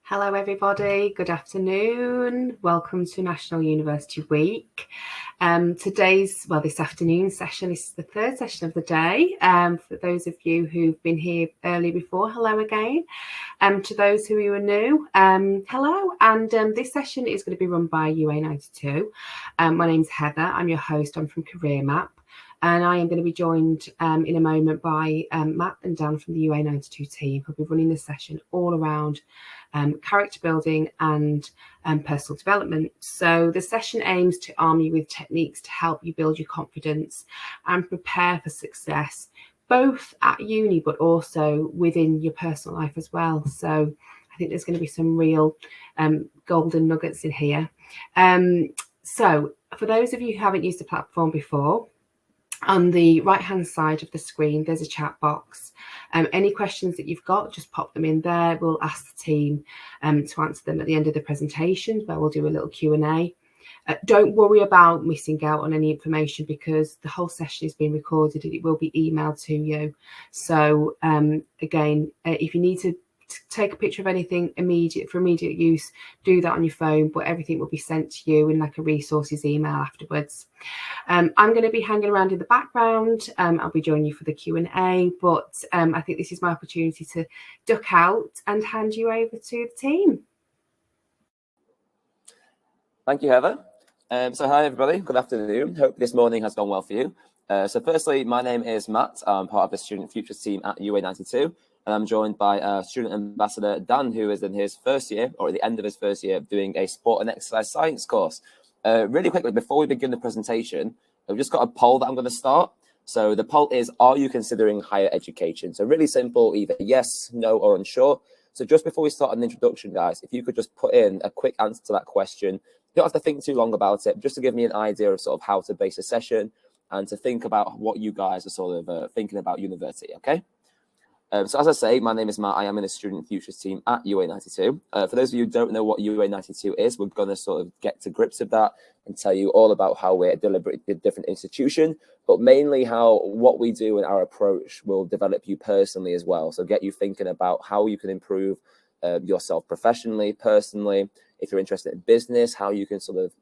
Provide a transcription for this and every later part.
Hello everybody, good afternoon. Welcome to National University Week. This afternoon session is the third session of the day. For those of you who've been here early before, hello again. To those who are new, hello. And this session is going to be run by UA92. My name's Heather, I'm your host, I'm from Career Map. And I am going to be joined in a moment by Matt and Dan from the UA92 team, who'll be running the session all around character building and personal development. So the session aims to arm you with techniques to help you build your confidence and prepare for success, both at uni, but also within your personal life as well. So I think there's going to be some real golden nuggets in here. So for those of you who haven't used the platform before, on the right hand side of the screen there's a chat box. Any questions that you've got, just pop them in there. We'll ask the team to answer them at the end of the presentation, where we'll do a little Q&A. Don't worry about missing out on any information, because the whole session is being recorded and it will be emailed to you. So again, if you need to take a picture of anything for immediate use, do that on your phone, but everything will be sent to you in like a resources email afterwards. I'm going to be hanging around in the background. I'll be joining you for the Q&A, but I think this is my opportunity to duck out and hand you over to the team. Thank you, Heather. So hi everybody, good afternoon. Hope this morning has gone well for you. So firstly, my name is Matt. I'm part of the Student Futures team at UA92. And I'm joined by student ambassador Dan, who is in his first year, or at the end of his first year, doing a sport and exercise science course. Really quickly, before we begin the presentation, I've just got a poll that I'm going to start. So the poll is, are you considering higher education? So really simple, either yes, no, or unsure. So just before we start an introduction, guys, if you could just put in a quick answer to that question. You don't have to think too long about it, just to give me an idea of sort of how to base a session and to think about what you guys are sort of thinking about university, okay? So as I say, my name is Matt. I am in the Student Futures team at UA92. For those of you who don't know what UA92 is, we're going to sort of get to grips with that and tell you all about how we're a deliberately different institution, but mainly how what we do and our approach will develop you personally as well. So get you thinking about how you can improve yourself professionally, personally. If you're interested in business, how you can sort of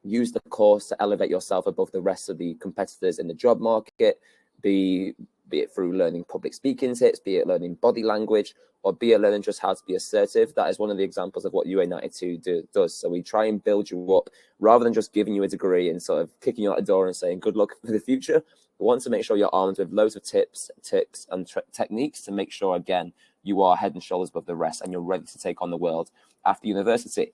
use the course to elevate yourself above the rest of the competitors in the job market, be it through learning public speaking tips, be it learning body language, or be it learning just how to be assertive. That is one of the examples of what UA92 does. So we try and build you up rather than just giving you a degree and sort of kicking you out the door and saying good luck for the future. We want to make sure you're armed with loads of tips and techniques to make sure, again, you are head and shoulders above the rest and you're ready to take on the world after university.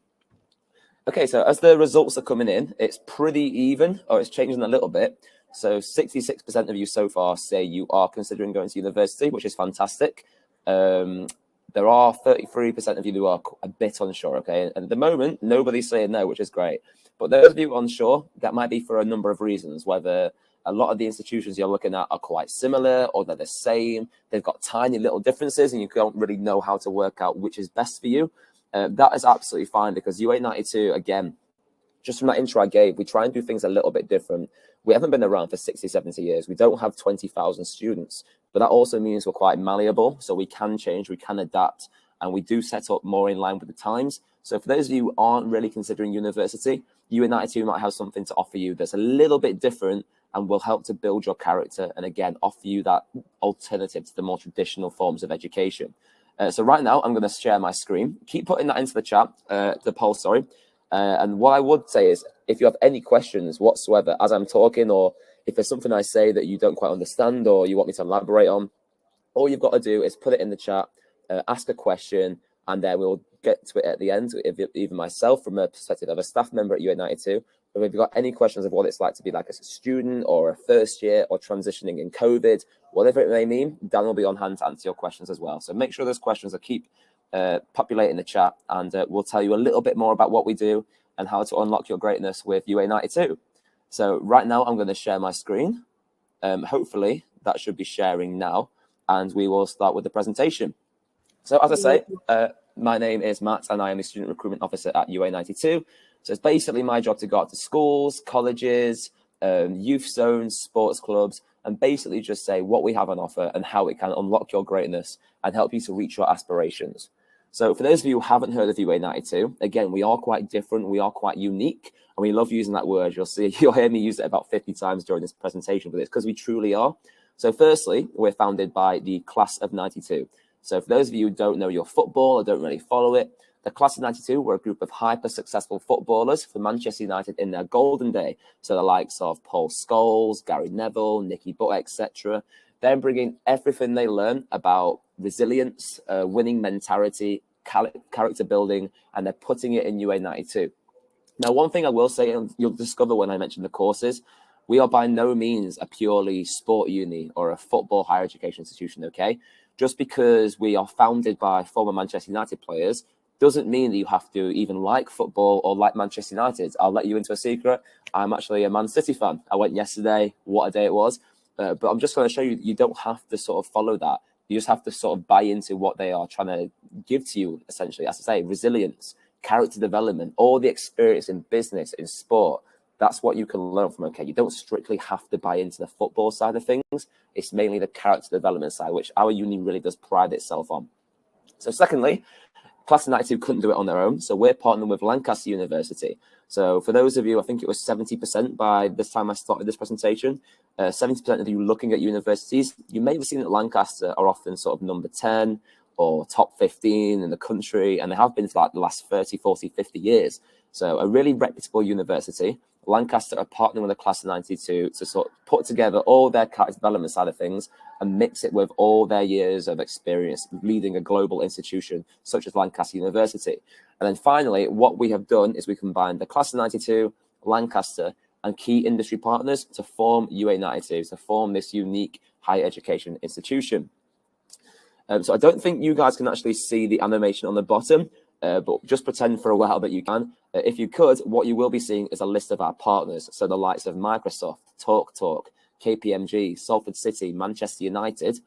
Okay, so as the results are coming in, it's pretty even, or it's changing a little bit. So 66% of you so far say you are considering going to university, which is fantastic. There are 33% of you who are a bit unsure, okay? And at the moment, nobody's saying no, which is great. But those of you unsure, that might be for a number of reasons, whether a lot of the institutions you're looking at are quite similar or they're the same. They've got tiny little differences and you don't really know how to work out which is best for you. That is absolutely fine, because UA92, again, just from that intro I gave, we try and do things a little bit different. We haven't been around for 60, 70 years. We don't have 20,000 students, but that also means we're quite malleable. So we can change, we can adapt, and we do set up more in line with the times. So for those of you who aren't really considering university, UA92 might have something to offer you that's a little bit different and will help to build your character and, again, offer you that alternative to the more traditional forms of education. So right now, I'm going to share my screen. Keep putting that into the chat, the poll, sorry. And what I would say is, if you have any questions whatsoever as I'm talking, or if there's something I say that you don't quite understand or you want me to elaborate on, all you've got to do is put it in the chat, ask a question, and then we'll get to it at the end. Even myself, from a perspective of a staff member at UA92, if you've got any questions of what it's like to be like a student or a first year or transitioning in COVID, whatever it may mean, Dan will be on hand to answer your questions as well. So make sure those questions are populating the chat, and we'll tell you a little bit more about what we do and how to unlock your greatness with UA92. So right now I'm going to share my screen. Hopefully that should be sharing now, and we will start with the presentation. So as I say, my name is Matt and I am the Student Recruitment Officer at UA92. So it's basically my job to go out to schools, colleges, youth zones, sports clubs, and basically just say what we have on offer and how it can unlock your greatness and help you to reach your aspirations. So for those of you who haven't heard of UA92, again, we are quite different, we are quite unique, and we love using that word. You'll hear me use it about 50 times during this presentation, but it's because we truly are. So firstly, we're founded by the Class of 92. So for those of you who don't know your football or don't really follow it, the Class of 92 were a group of hyper-successful footballers for Manchester United in their golden day. So the likes of Paul Scholes, Gary Neville, Nicky Butt, etc. They're bringing everything they learn about resilience, winning mentality, character building, and they're putting it in UA92. Now, one thing I will say, and you'll discover when I mention the courses, we are by no means a purely sport uni or a football higher education institution, okay? Just because we are founded by former Manchester United players doesn't mean that you have to even like football or like Manchester United. I'll let you into a secret. I'm actually a Man City fan. I went yesterday. What a day it was. But I'm just going to show you, you don't have to sort of follow that. You just have to sort of buy into what they are trying to give to you, essentially. As I say, resilience, character development, all the experience in business, in sport. That's what you can learn from, okay? You don't strictly have to buy into the football side of things. It's mainly the character development side, which our uni really does pride itself on. So secondly, Class of 92 couldn't do it on their own. So we're partnering with Lancaster University. So for those of you, I think it was 70% by this time I started this presentation, 70% of you looking at universities, you may have seen that Lancaster are often sort of number 10 or top 15 in the country, and they have been for like the last 30, 40, 50 years. So a really reputable university. Lancaster are partnering with the Class of 92 to sort of put together all their character development side of things and mix it with all their years of experience leading a global institution such as Lancaster University. And then finally, what we have done is we combined the Class of 92, Lancaster, and key industry partners to form UA92, to form this unique higher education institution. So I don't think you guys can actually see the animation on the bottom, but just pretend for a while that you can. If you could, what you will be seeing is a list of our partners. So the likes of Microsoft, TalkTalk, KPMG, Salford City, Manchester United.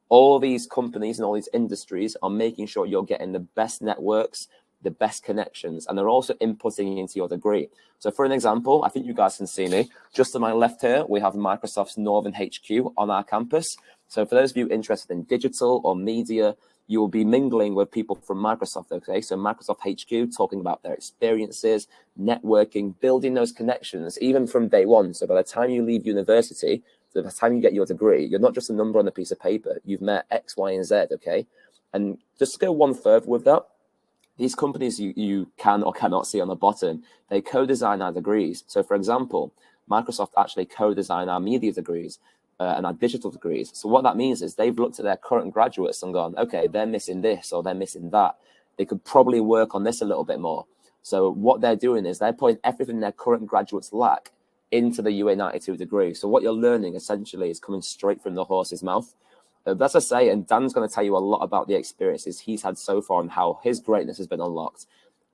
All these companies and all these industries are making sure you're getting the best networks, the best connections, and they're also inputting into your degree. So for an example, I think you guys can see me. Just to my left here, we have Microsoft's Northern HQ on our campus. So for those of you interested in digital or media, you will be mingling with people from Microsoft, okay? So Microsoft HQ talking about their experiences, networking, building those connections, even from day one. So by the time you leave university, so by the time you get your degree, you're not just a number on a piece of paper. You've met X, Y, and Z, okay? And just to go one further with that, these companies you can or cannot see on the bottom, they co-design our degrees. So for example, Microsoft actually co-design our media degrees and our digital degrees. So what that means is they've looked at their current graduates and gone, okay, they're missing this or they're missing that. They could probably work on this a little bit more. So what they're doing is they're putting everything their current graduates lack into the UA92 degree. So what you're learning essentially is coming straight from the horse's mouth. As I say, and Dan's going to tell you a lot about the experiences he's had so far and how his greatness has been unlocked.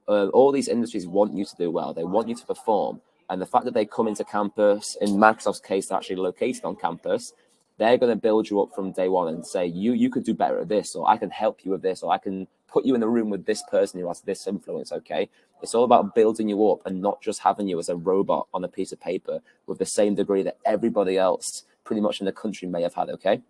All these industries want you to do well. They want you to perform. And the fact that they come into campus, in Microsoft's case, they're actually located on campus, they're going to build you up from day one and say, you could do better at this, or I can help you with this, or I can put you in the room with this person who has this influence, okay? It's all about building you up and not just having you as a robot on a piece of paper with the same degree that everybody else pretty much in the country may have had, okay?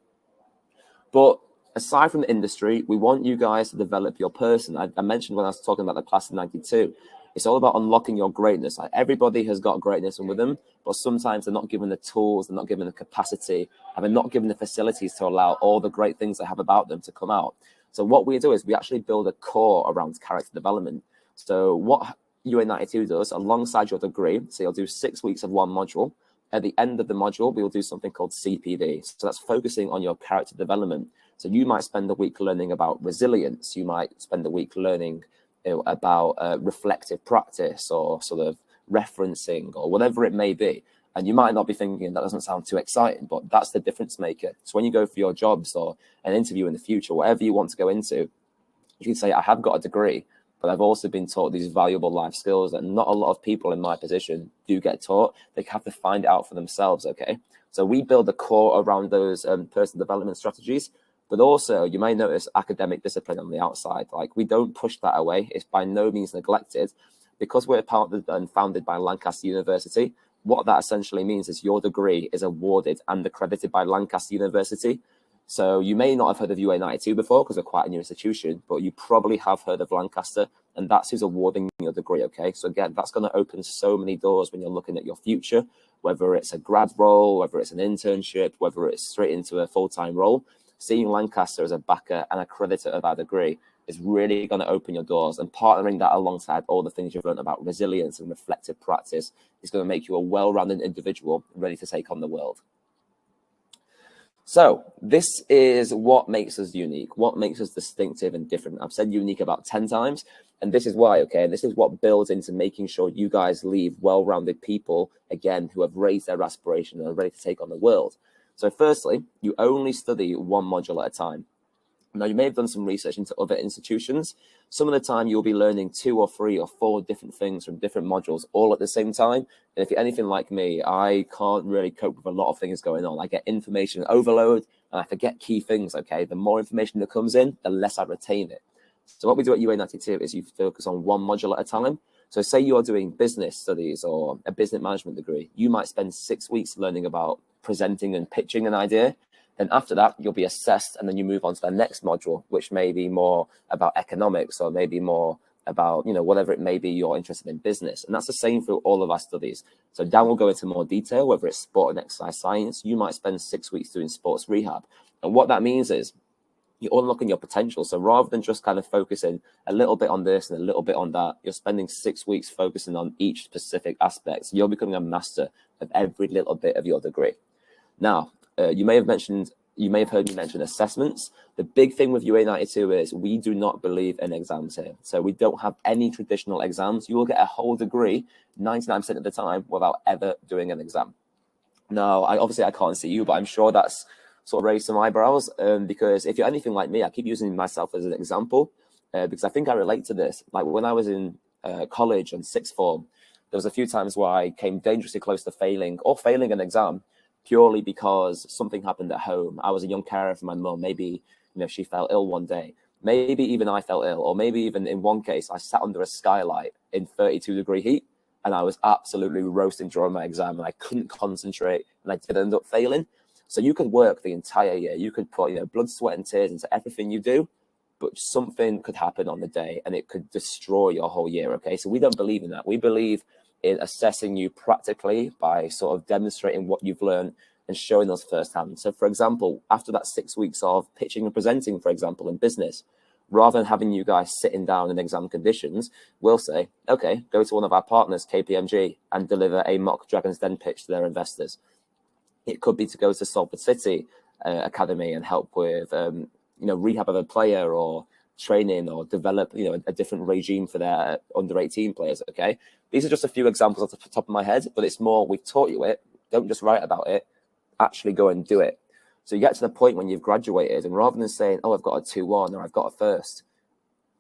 But aside from the industry, we want you guys to develop your person. I mentioned when I was talking about the Class of 92, it's all about unlocking your greatness. Like everybody has got greatness with them, but sometimes they're not given the tools, they're not given the capacity, and they're not given the facilities to allow all the great things they have about them to come out. So what we do is we actually build a core around character development. So what UA92 does alongside your degree, so you'll do 6 weeks of one module. At the end of the module, we will do something called CPD. So that's focusing on your character development. So you might spend a week learning about resilience. You might spend a week learning about reflective practice or sort of referencing or whatever it may be. And you might not be thinking that doesn't sound too exciting, but that's the difference maker. So when you go for your jobs or an interview in the future, whatever you want to go into, you can say, I have got a degree, but I've also been taught these valuable life skills that not a lot of people in my position do get taught. They have to find it out for themselves, okay? So we build a core around those personal development strategies, but also you may notice academic discipline on the outside. Like we don't push that away. It's by no means neglected. Because we're partnered and founded by Lancaster University, what that essentially means is your degree is awarded and accredited by Lancaster University. So you may not have heard of UA92 before because they're quite a new institution, but you probably have heard of Lancaster, and that's who's awarding your degree, okay? So again, that's going to open so many doors when you're looking at your future, whether it's a grad role, whether it's an internship, whether it's straight into a full-time role. Seeing Lancaster as a backer and accreditor of our degree is really going to open your doors, and partnering that alongside all the things you've learned about resilience and reflective practice is going to make you a well-rounded individual ready to take on the world. So this is what makes us unique, what makes us distinctive and different. I've said unique about 10 times, and this is why, okay? And this is what builds into making sure you guys leave well-rounded people, again, who have raised their aspiration and are ready to take on the world. So firstly, you only study one module at a time. Now, you may have done some research into other institutions. Some of the time, you'll be learning 2 or 3 or 4 different things from different modules all at the same time. And if you're anything like me, I can't really cope with a lot of things going on. I get information overload and I forget key things, okay? The more information that comes in, the less I retain it. So what we do at UA92 is you focus on one module at a time. So say you are doing business studies or a business management degree, you might spend 6 weeks learning about presenting and pitching an idea. Then after that, you'll be assessed, and then you move on to the next module, which may be more about economics or maybe more about, whatever it may be you're interested in business. And that's the same for all of our studies. So Dan will go into more detail, whether it's sport and exercise science. You might spend 6 weeks doing sports rehab. And what that means is you're unlocking your potential. So rather than just kind of focusing a little bit on this and a little bit on that, you're spending 6 weeks focusing on each specific aspect. So you're becoming a master of every little bit of your degree. Now, you may have heard me mention assessments. The big thing with UA92 is we do not believe in exams here. So we don't have any traditional exams. You will get a whole degree 99% of the time without ever doing an exam. Now, I can't see you, but I'm sure that's sort of raised some eyebrows, because if you're anything like me, I keep using myself as an example, because I think I relate to this. Like when I was in college and sixth form, there was a few times where I came dangerously close to failing an exam, purely because something happened at home. I was a young carer for my mum. Maybe, she fell ill one day. Maybe even I fell ill, or maybe even in one case, I sat under a skylight in 32-degree heat, and I was absolutely roasting during my exam, and I couldn't concentrate, and I did end up failing. So you could work the entire year. You could put, blood, sweat, and tears into everything you do, but something could happen on the day, and it could destroy your whole year, okay? So we don't believe in that. We believe in assessing you practically by sort of demonstrating what you've learned and showing us firsthand. So for example, after that 6 weeks of pitching and presenting, for example, in business, rather than having you guys sitting down in exam conditions, we'll say, okay, go to one of our partners, KPMG, and deliver a mock Dragon's Den pitch to their investors. It could be to go to Salford City Academy and help with, rehab of a player, or training, or develop, a different regime for their under 18 players. Okay, these are just a few examples off the top of my head, but it's more, we've taught you it. Don't just write about it, actually go and do it. So you get to the point when you've graduated, and rather than saying, oh, I've got a 2-1 or I've got a first,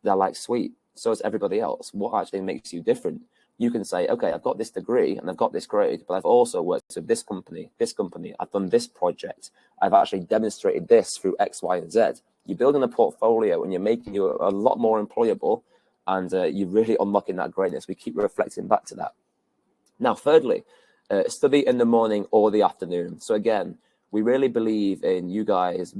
they're like, sweet, so is everybody else. What actually makes you different? You can say, okay, I've got this degree and I've got this grade, but I've also worked with this company, I've done this project, I've actually demonstrated this through X, Y, and Z. You're building a portfolio, and you're making you a lot more employable, and you're really unlocking that greatness. We keep reflecting back to that. Now, thirdly, study in the morning or the afternoon. So again, we really believe in you guys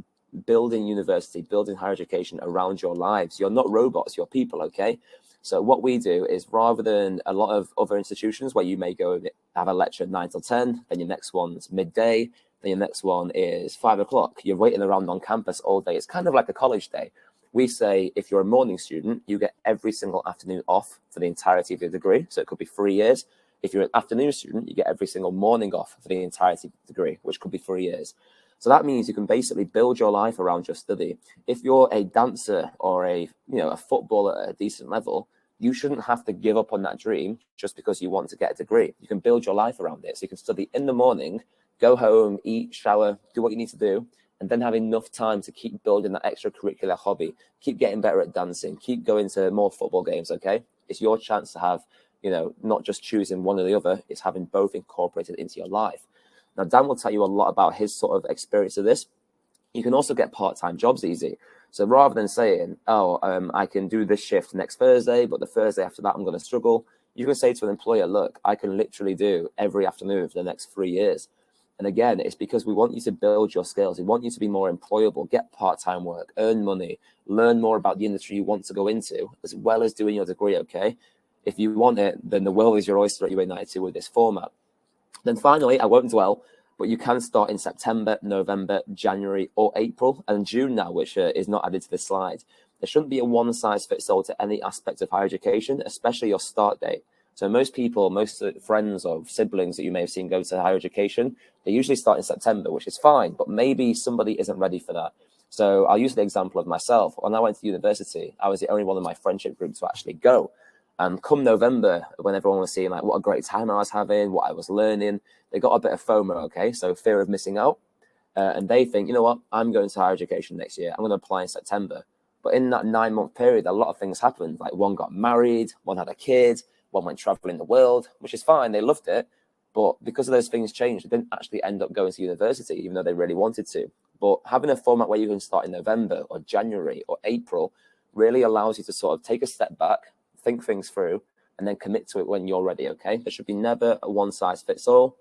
building university, building higher education around your lives. You're not robots, you're people, okay? So what we do is, rather than a lot of other institutions where you may go and have a lecture 9 till 10, then your next one's midday, then your next one is 5 o'clock. You're waiting around on campus all day. It's kind of like a college day. We say if you're a morning student, you get every single afternoon off for the entirety of your degree. So it could be 3 years. If you're an afternoon student, you get every single morning off for the entirety of the degree, which could be 3 years. So that means you can basically build your life around your study. If you're a dancer or a footballer at a decent level, you shouldn't have to give up on that dream just because you want to get a degree. You can build your life around it. So you can study in the morning, go home, eat, shower, do what you need to do, and then have enough time to keep building that extracurricular hobby, keep getting better at dancing, keep going to more football games, okay? It's your chance to have, not just choosing one or the other, it's having both incorporated into your life. Now, Dan will tell you a lot about his sort of experience of this. You can also get part-time jobs easy. So rather than saying, I can do this shift next Thursday, but the Thursday after that, I'm going to struggle, you can say to an employer, look, I can literally do every afternoon for the next 3 years. And again, it's because we want you to build your skills. We want you to be more employable, get part-time work, earn money, learn more about the industry you want to go into, as well as doing your degree, okay? If you want it, then the world is your oyster at UA92 with this format. Then finally, I won't dwell, but you can start in September, November, January, or April, and June now, which is not added to this slide. There shouldn't be a one-size-fits-all to any aspect of higher education, especially your start date. So most people, most friends or siblings that you may have seen go to higher education, they usually start in September, which is fine, but maybe somebody isn't ready for that. So I'll use the example of myself. When I went to university, I was the only one in my friendship group to actually go. And come November, when everyone was seeing like what a great time I was having, what I was learning, they got a bit of FOMO, okay? So fear of missing out. And they think, you know what, I'm going to higher education next year. I'm going to apply in September. But in that 9-month period, a lot of things happened. Like one got married, one had a kid, one went traveling the world, which is fine. They loved it. But because of those things changed, they didn't actually end up going to university, even though they really wanted to. But having a format where you can start in November or January or April really allows you to sort of take a step back, think things through, and then commit to it when you're ready, okay? There should be never a one-size-fits-all.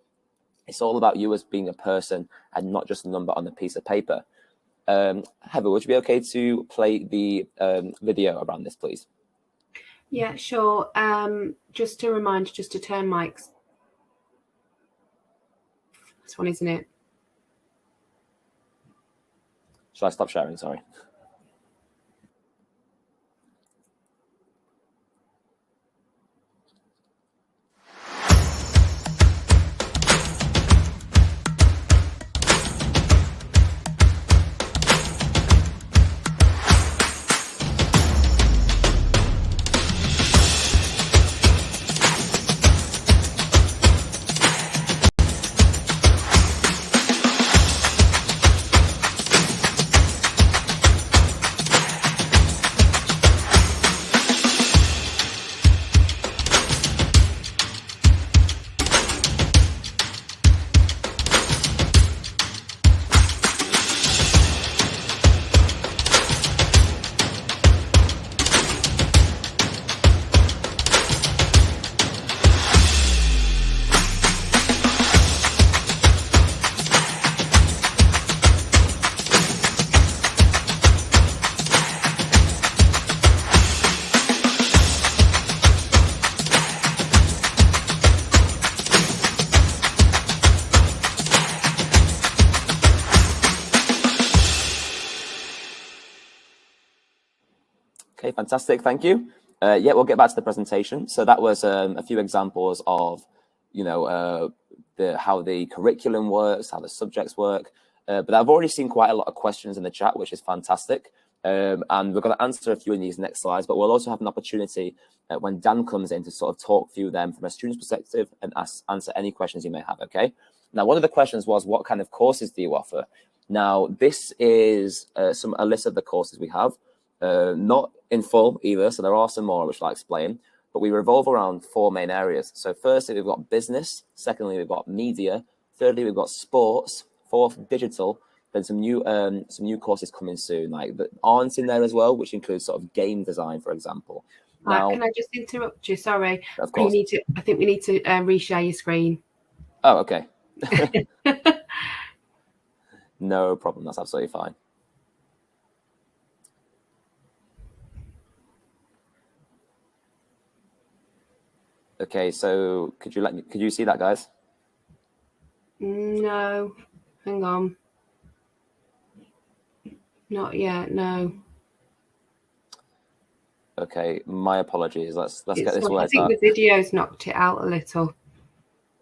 It's all about you as being a person and not just a number on a piece of paper. Heather, would you be okay to play the video around this, please? Yeah, sure. Just to remind you, just to turn mics. This one, isn't it? Shall I stop sharing? Sorry. Okay, fantastic. Thank you. Yeah, we'll get back to the presentation. So that was a few examples of, you know, how the curriculum works, how the subjects work. But I've already seen quite a lot of questions in the chat, which is fantastic. And we're going to answer a few in these next slides, but we'll also have an opportunity when Dan comes in to sort of talk through them from a student's perspective and answer any questions you may have, okay? Now, one of the questions was, what kind of courses do you offer? Now, this is a list of the courses we have. Not in full either, so there are some more which I'll explain, but we revolve around 4 main areas. So firstly, we've got business. Secondly, we've got media. Thirdly, we've got sports. Fourth, digital. Then some new courses coming soon, like that aren't in there as well, which includes sort of game design, for example. Now, can I just interrupt you? Sorry. Of course. I think we need to reshare your screen. Oh, okay. No problem. That's absolutely fine. Okay, so could you see that, guys? No, hang on. Not yet, no. Okay, my apologies. Let's get this worked out. I think the video's knocked it out a little.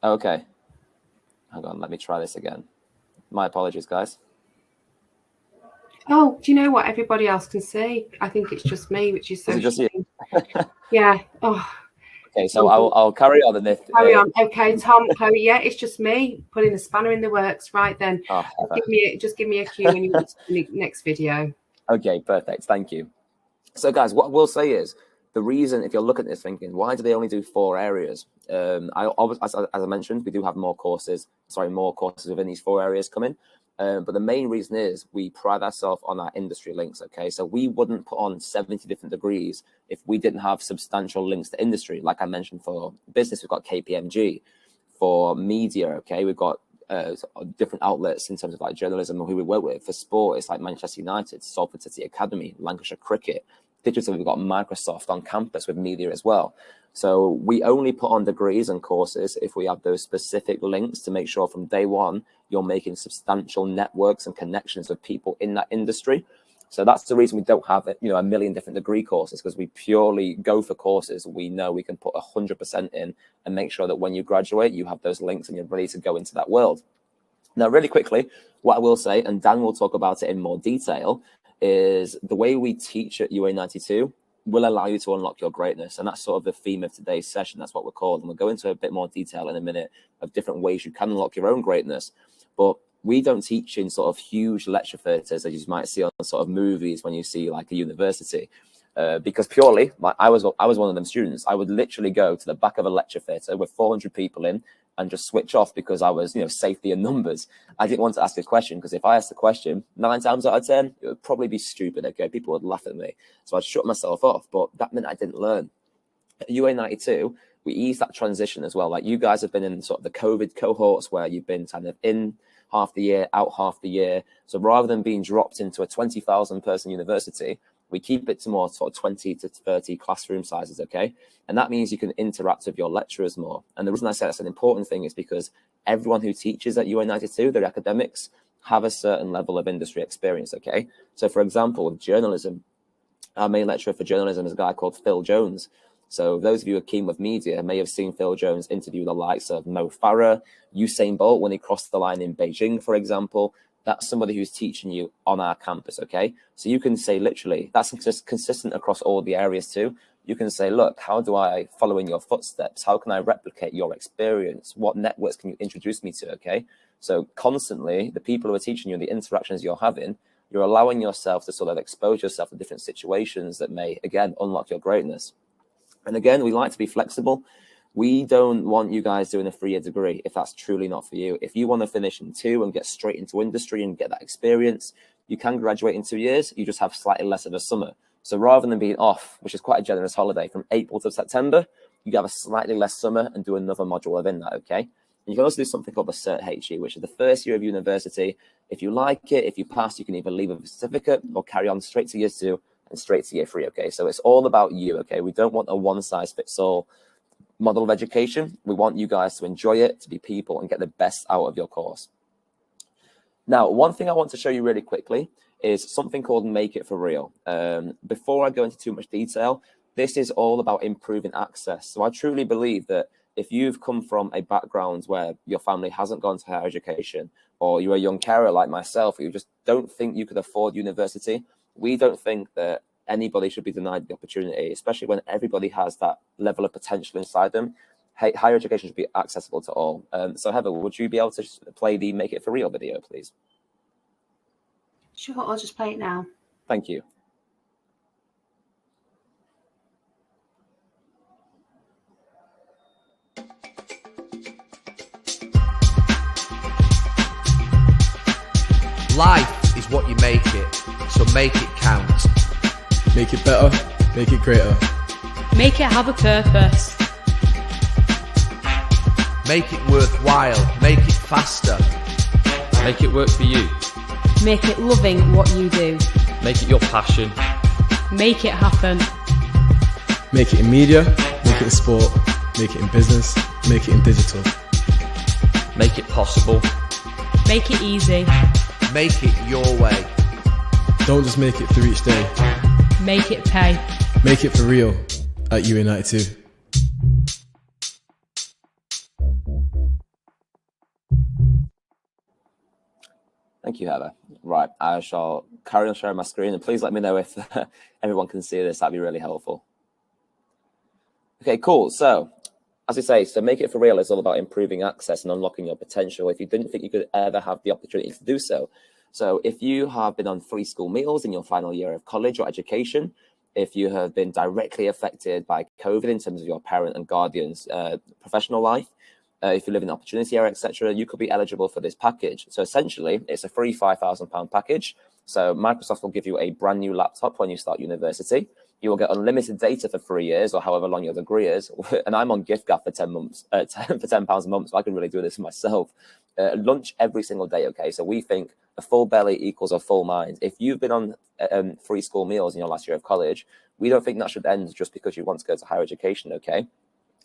Okay. Hang on, let me try this again. My apologies, guys. Oh, do you know what? Everybody else can see. I think it's just me, which is so. Is it just you? Yeah. Oh. Okay, so I'll carry on. Carry on. Okay, Tom, Chloe. Yeah, it's just me putting a spanner in the works. Right then. Oh, just give me a cue when you want the next video. Okay, perfect. Thank you. So, guys, what we'll say is the reason, if you're looking at this thinking, why do they only do 4 areas? As I mentioned, we do have more courses within these 4 areas coming. But the main reason is we pride ourselves on our industry links, okay? So we wouldn't put on 70 different degrees if we didn't have substantial links to industry. Like I mentioned, for business, we've got KPMG. For media, okay, we've got different outlets in terms of like journalism or who we work with. For sport, it's like Manchester United, Salford City Academy, Lancashire Cricket. Digital, we've got Microsoft on campus with media as well. So we only put on degrees and courses if we have those specific links to make sure from day one you're making substantial networks and connections with people in that industry. So that's the reason we don't have, a million different degree courses, because we purely go for courses we know we can put 100% in and make sure that when you graduate, you have those links and you're ready to go into that world. Now, really quickly, what I will say, and Dan will talk about it in more detail, is the way we teach at UA92 will allow you to unlock your greatness. And that's sort of the theme of today's session. That's what we're called. And we'll go into a bit more detail in a minute of different ways you can unlock your own greatness. But we don't teach in sort of huge lecture theatres as you might see on sort of movies when you see like a university. Because purely, like I was one of them students. I would literally go to the back of a lecture theatre with 400 people in and just switch off because I was, safety in numbers. I didn't want to ask a question, because if I asked a question 9 times out of 10, it would probably be stupid. Okay, people would laugh at me, so I'd shut myself off. But that meant I didn't learn. At UA92, we ease that transition as well. Like you guys have been in sort of the COVID cohorts where you've been kind of in half the year, out half the year. So rather than being dropped into a 20,000 person university, we keep it to more sort of 20 to 30 classroom sizes, okay? And that means you can interact with your lecturers more. And the reason I say that's an important thing is because everyone who teaches at UA92, their academics, have a certain level of industry experience, okay? So for example, with journalism, our main lecturer for journalism is a guy called Phil Jones. So those of you who are keen with media may have seen Phil Jones interview the likes of Mo Farah, Usain Bolt when he crossed the line in Beijing, for example. That's somebody who's teaching you on our campus, okay? So you can say literally, that's just consistent across all the areas too. You can say, look, how do I follow in your footsteps? How can I replicate your experience? What networks can you introduce me to, okay? So constantly, the people who are teaching you, the interactions you're having, you're allowing yourself to sort of expose yourself to different situations that may, again, unlock your greatness. And again, we like to be flexible. We don't want you guys doing a 3-year degree if that's truly not for you. If you want to finish in 2 and get straight into industry and get that experience, you can graduate in 2 years. You just have slightly less of a summer. So rather than being off, which is quite a generous holiday, from April to September, you have a slightly less summer and do another module within that, okay? And you can also do something called the Cert HE, which is the first year of university. If you like it, if you pass, you can either leave with a certificate or carry on straight to year 2 and straight to year 3, okay? So it's all about you, okay? We don't want a one-size-fits-all model of education. We want you guys to enjoy it, to be people, and get the best out of your course. Now, one thing I want to show you really quickly is something called Make It For Real. Before I go into too much detail, this is all about improving access. So I truly believe that if you've come from a background where your family hasn't gone to higher education, or you're a young carer like myself, or you just don't think you could afford university, we don't think that anybody should be denied the opportunity, especially when everybody has that level of potential inside them. Higher education should be accessible to all. So Heather, would you be able to play the Make It For Real video, please? Sure, I'll just play it now. Thank you. Life is what you make it, so make it count. Make it better, make it greater. Make it have a purpose. Make it worthwhile, make it faster. Make it work for you. Make it loving what you do. Make it your passion. Make it happen. Make it in media, make it in sport, make it in business, make it in digital. Make it possible. Make it easy. Make it your way. Don't just make it through each day. Make it pay. Make it for real at UA92. Thank you, Heather. Right, I shall carry on sharing my screen, and please let me know if everyone can see this. That'd be really helpful. Okay, cool. So, as we say, so Make It For Real is all about improving access and unlocking your potential if you didn't think you could ever have the opportunity to do so. So if you have been on free school meals in your final year of college or education, if you have been directly affected by COVID in terms of your parent and guardian's professional life, if you live in the opportunity area, etc., you could be eligible for this package. So essentially, it's a free £5,000 package. So Microsoft will give you a brand new laptop when you start university. You will get unlimited data for 3 years or however long your degree is. And I'm on gift-gab for 10 months, for £10 a month, so I can really do this myself. Lunch every single day, okay? So we think a full belly equals a full mind. If you've been on free school meals in your last year of college, we don't think that should end just because you want to go to higher education, okay?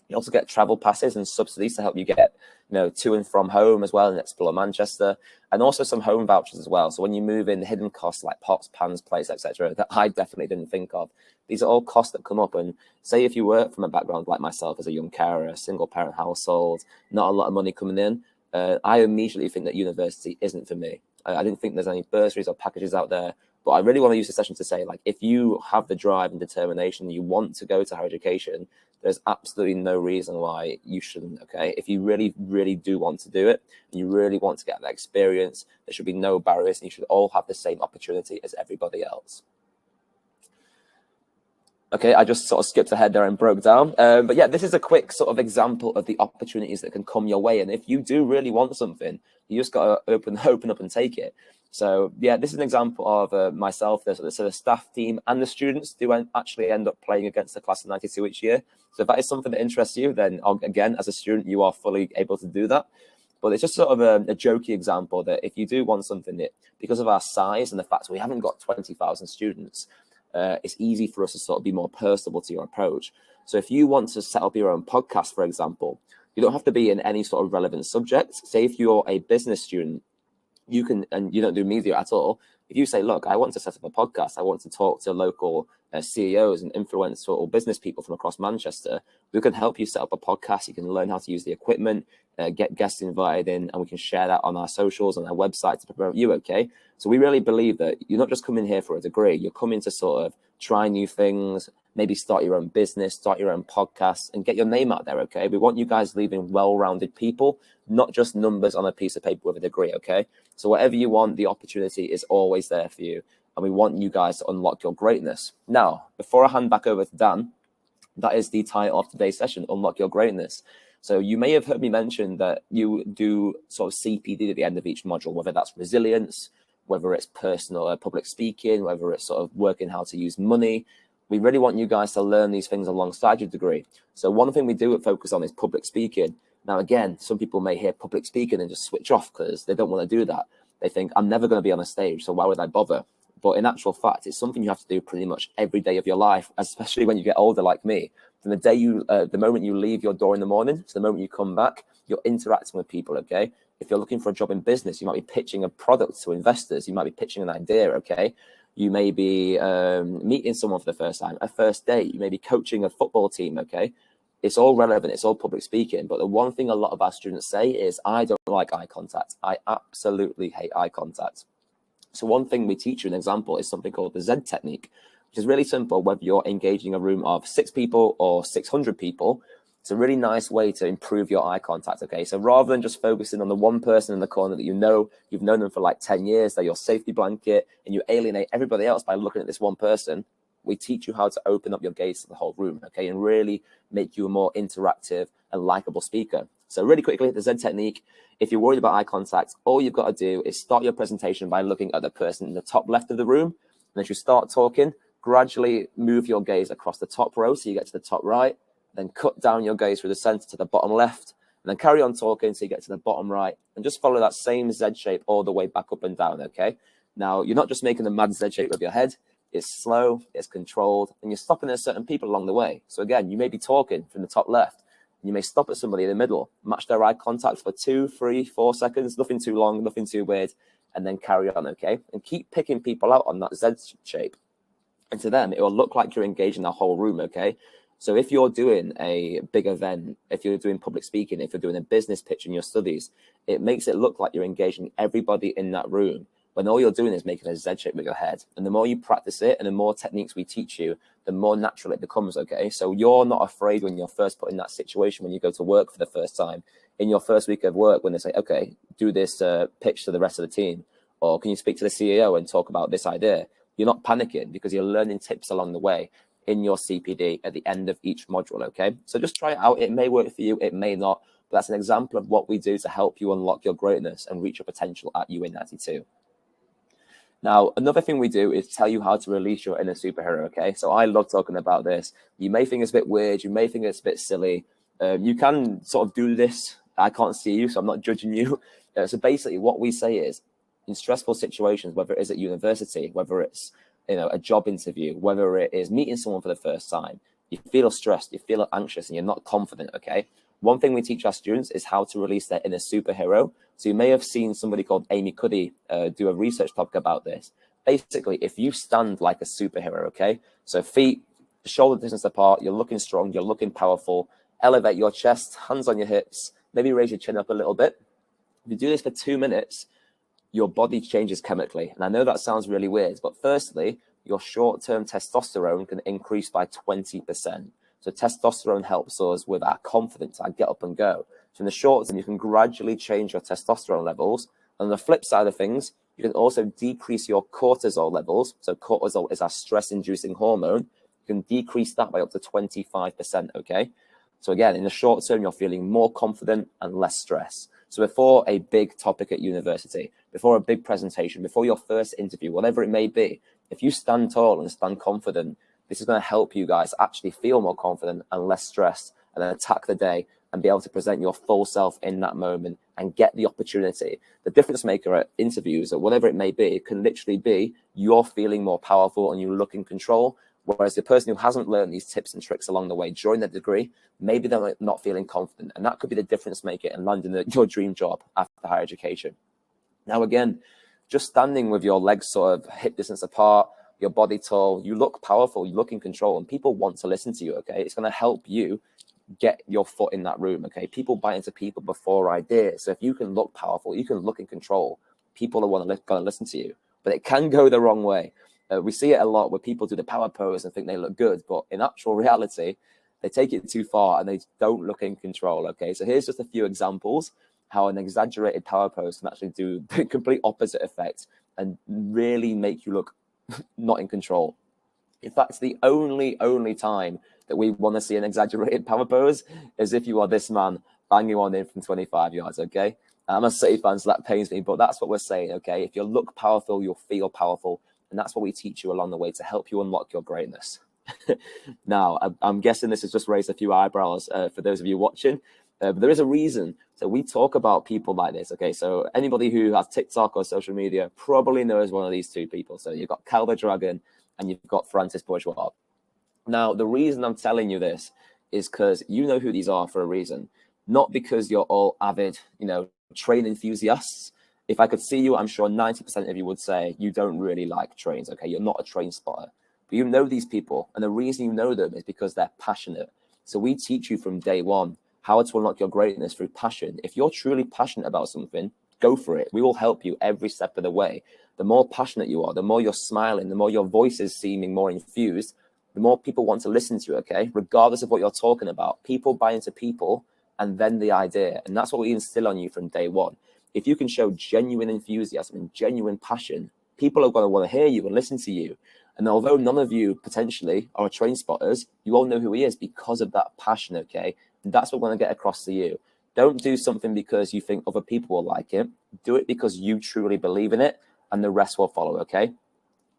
You also get travel passes and subsidies to help you get, to and from home as well and explore Manchester, and also some home vouchers as well. So when you move in, the hidden costs like pots, pans, plates, etc., that I definitely didn't think of. These are all costs that come up. And say if you work from a background like myself as a young carer, a single parent household, not a lot of money coming in, I immediately think that university isn't for me. I didn't think there's any bursaries or packages out there. But I really want to use the session to say, like, if you have the drive and determination, you want to go to higher education, there's absolutely no reason why you shouldn't, okay? If you really, really do want to do it, and you really want to get that experience, there should be no barriers, and you should all have the same opportunity as everybody else. Okay, I just sort of skipped ahead there and broke down. But yeah, this is a quick sort of example of the opportunities that can come your way. And if you do really want something, you just got to open up and take it. So yeah, this is an example of myself. So the staff team and the students do actually end up playing against the class of 92 each year. So if that is something that interests you, then again, as a student, you are fully able to do that. But it's just sort of a jokey example that if you do want something, that because of our size and the fact that we haven't got 20,000 students, it's easy for us to sort of be more personable to your approach. So if you want to set up your own podcast, for example, you don't have to be in any sort of relevant subject. Say if you're a business student, you can, and you don't do media at all. If you say, look, I want to set up a podcast, I want to talk to local CEOs and influencers or business people from across Manchester, we can help you set up a podcast. You can learn how to use the equipment, get guests invited in, and we can share that on our socials, on our website to promote you, okay? So we really believe that you're not just coming here for a degree, you're coming to sort of try new things, maybe start your own business, start your own podcast, and get your name out there, okay? We want you guys leaving well-rounded people, not just numbers on a piece of paper with a degree, okay? So whatever you want, the opportunity is always there for you, and we want you guys to unlock your greatness. Now, before I hand back over to Dan, that is the title of today's session, Unlock Your Greatness. So you may have heard me mention that you do sort of CPD at the end of each module, whether that's resilience, whether it's personal public speaking, whether it's sort of working how to use money. We really want you guys to learn these things alongside your degree. So one thing we do focus on is public speaking. Now, again, some people may hear public speaking and just switch off because they don't want to do that. They think, I'm never going to be on a stage, so why would I bother? But in actual fact, it's something you have to do pretty much every day of your life, especially when you get older like me. From the day the moment you leave your door in the morning to the moment you come back, you're interacting with people, okay? If you're looking for a job in business, you might be pitching a product to investors. You might be pitching an idea, okay? You may be meeting someone for the first time, a first date. You may be coaching a football team, okay? It's all relevant. It's all public speaking. But the one thing a lot of our students say is, I don't like eye contact. I absolutely hate eye contact. So one thing we teach you, an example, is something called the Z technique, which is really simple, whether you're engaging a room of 6 people or 600 people. It's a really nice way to improve your eye contact, okay? So rather than just focusing on the one person in the corner that you've known them for like 10 years, they're your safety blanket, and you alienate everybody else by looking at this one person, we teach you how to open up your gaze to the whole room, okay? And really make you a more interactive and likable speaker. So really quickly, the Z technique, if you're worried about eye contact, all you've got to do is start your presentation by looking at the person in the top left of the room. And as you start talking, gradually move your gaze across the top row so you get to the top right, then cut down your gaze through the center to the bottom left, and then carry on talking so you get to the bottom right, and just follow that same Z shape all the way back up and down, okay? Now, you're not just making a mad Z shape with your head. It's slow, it's controlled, and you're stopping at certain people along the way. So again, you may be talking from the top left, and you may stop at somebody in the middle, match their eye contact for 2, 3, 4 seconds, nothing too long, nothing too weird, and then carry on, okay? And keep picking people out on that Z shape. And to them, it will look like you're engaging the whole room, okay? So if you're doing a big event, if you're doing public speaking, if you're doing a business pitch in your studies, it makes it look like you're engaging everybody in that room, when all you're doing is making a Z shape with your head. And the more you practice it and the more techniques we teach you, the more natural it becomes, okay? So you're not afraid when you're first put in that situation, when you go to work for the first time, in your first week of work, when they say, okay, do this pitch to the rest of the team, or can you speak to the CEO and talk about this idea? You're not panicking because you're learning tips along the way in your CPD at the end of each module, okay? So just try it out. It may work for you, it may not, but that's an example of what we do to help you unlock your greatness and reach your potential at UA92. Now, another thing we do is tell you how to release your inner superhero, okay? So I love talking about this. You may think it's a bit weird. You may think it's a bit silly. You can sort of do this. I can't see you, so I'm not judging you. So basically what we say is, in stressful situations, whether it is at university, whether it's a job interview, whether it is meeting someone for the first time, you feel stressed, you feel anxious, and you're not confident, okay? One thing we teach our students is how to release their inner superhero. So you may have seen somebody called Amy Cuddy do a research topic about this. Basically, if you stand like a superhero, okay? So feet, shoulder distance apart, you're looking strong, you're looking powerful, elevate your chest, hands on your hips, maybe raise your chin up a little bit. If you do this for 2 minutes, your body changes chemically. And I know that sounds really weird, but firstly, your short-term testosterone can increase by 20%. So testosterone helps us with our confidence, our get up and go. So in the short term, you can gradually change your testosterone levels. On the flip side of things, you can also decrease your cortisol levels. So cortisol is our stress-inducing hormone. You can decrease that by up to 25%, okay? So again, in the short term, you're feeling more confident and less stress. So before a big topic at university, before a big presentation, before your first interview, whatever it may be, if you stand tall and stand confident, this is going to help you guys actually feel more confident and less stressed, and then attack the day and be able to present your full self in that moment and get the opportunity. The difference maker at interviews or whatever it may be can literally be you're feeling more powerful and you look in control. Whereas the person who hasn't learned these tips and tricks along the way during their degree, maybe they're not feeling confident. And that could be the difference maker in landing your dream job after higher education. Now, again, just standing with your legs sort of hip distance apart, your body tall, you look powerful, you look in control, and people want to listen to you, okay? It's going to help you get your foot in that room, okay? People buy into people before ideas. So if you can look powerful, you can look in control, people are going to listen to you. But it can go the wrong way. We see it a lot where people do the power pose and think they look good, but in actual reality, they take it too far and they don't look in control, okay? So here's just a few examples how an exaggerated power pose can actually do the complete opposite effect and really make you look not in control. In fact, the only time that we want to see an exaggerated power pose is if you are this man banging one in from 25 yards, okay? I'm a City fan, so that pains me, but that's what we're saying, okay? If you look powerful, you'll feel powerful. And that's what we teach you along the way to help you unlock your greatness. Now, I'm guessing this has just raised a few eyebrows for those of you watching, but there is a reason. So we talk about people like this, okay? So anybody who has TikTok or social media probably knows one of these two people. So you've got Cal the Dragon and you've got Francis Bourgeois. Now, the reason I'm telling you this is because you know who these are for a reason, not because you're all avid, train enthusiasts. If I could see you, I'm sure 90% of you would say you don't really like trains, okay? You're not a train spotter. But you know these people, and the reason you know them is because they're passionate. So we teach you from day one how to unlock your greatness through passion. If you're truly passionate about something, go for it. We will help you every step of the way. The more passionate you are, the more you're smiling, the more your voice is seeming more infused, the more people want to listen to you, okay? Regardless of what you're talking about, people buy into people and then the idea. And that's what we instill on you from day one. If you can show genuine enthusiasm and genuine passion, people are going to want to hear you and listen to you. And although none of you potentially are train spotters, you all know who he is because of that passion, okay? And that's what we're going to get across to you. Don't do something because you think other people will like it. Do it because you truly believe in it, and the rest will follow, okay?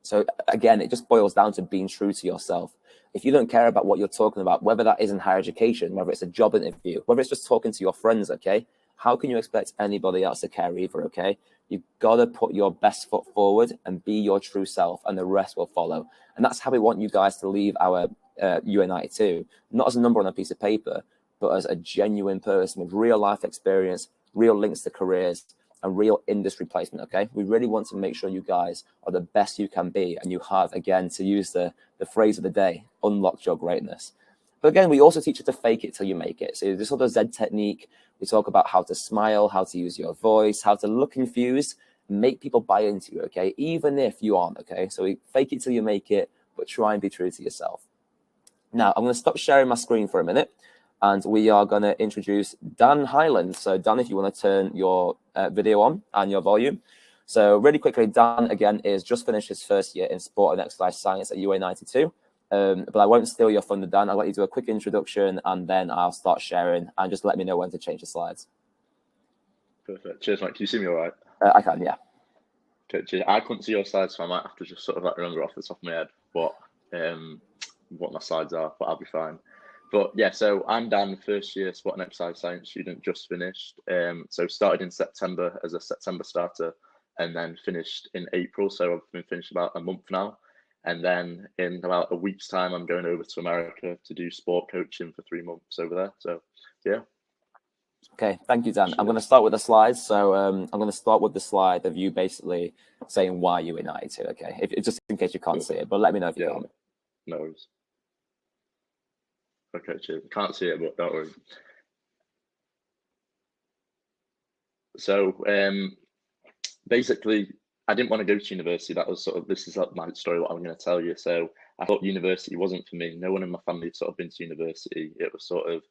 So again, it just boils down to being true to yourself. If you don't care about what you're talking about, whether that is in higher education, whether it's a job interview, whether it's just talking to your friends, okay? How can you expect anybody else to care either, okay? You've got to put your best foot forward and be your true self, and the rest will follow. And that's how we want you guys to leave our UA92, not as a number on a piece of paper, but as a genuine person with real life experience, real links to careers, and real industry placement, okay? We really want to make sure you guys are the best you can be, and you have, again, to use the phrase of the day, unlocked your greatness. But again, we also teach you to fake it till you make it. So this sort of Z technique, we talk about how to smile, how to use your voice, how to look infused, make people buy into you, okay? Even if you aren't, okay? So we fake it till you make it, but try and be true to yourself. Now, I'm going to stop sharing my screen for a minute, and we are going to introduce Dan Highland. So Dan, if you want to turn your video on and your volume. So really quickly, Dan, again, is just finished his first year in sport and exercise science at UA92. But I won't steal your thunder, Dan. I'll let you do a quick introduction and then I'll start sharing, and just let me know when to change the slides. Perfect. Cheers, mate. Can you see me all right? I can, yeah. Coaches, I couldn't see your slides, so I might have to just sort of like remember off the top of my head what my slides are, but I'll be fine. But yeah, so I'm Dan, first year sport and exercise science student, just finished. So started in September as a September starter, and then finished in April. So I've been finished about a month now. And then in about a week's time, I'm going over to America to do sport coaching for 3 months over there. So yeah. Okay, thank you, Dan. I'm going to start with the slides. So I'm going to start with the slide of you basically saying why you were 92. Okay, if just in case you can't see it, but let me know if you can't. No worries. Okay, cheers. Can't see it, but don't worry. So basically, I didn't want to go to university. That was sort of, this is like my story, what I'm going to tell you. So I thought university wasn't for me. No one in my family had sort of been to university. It was sort of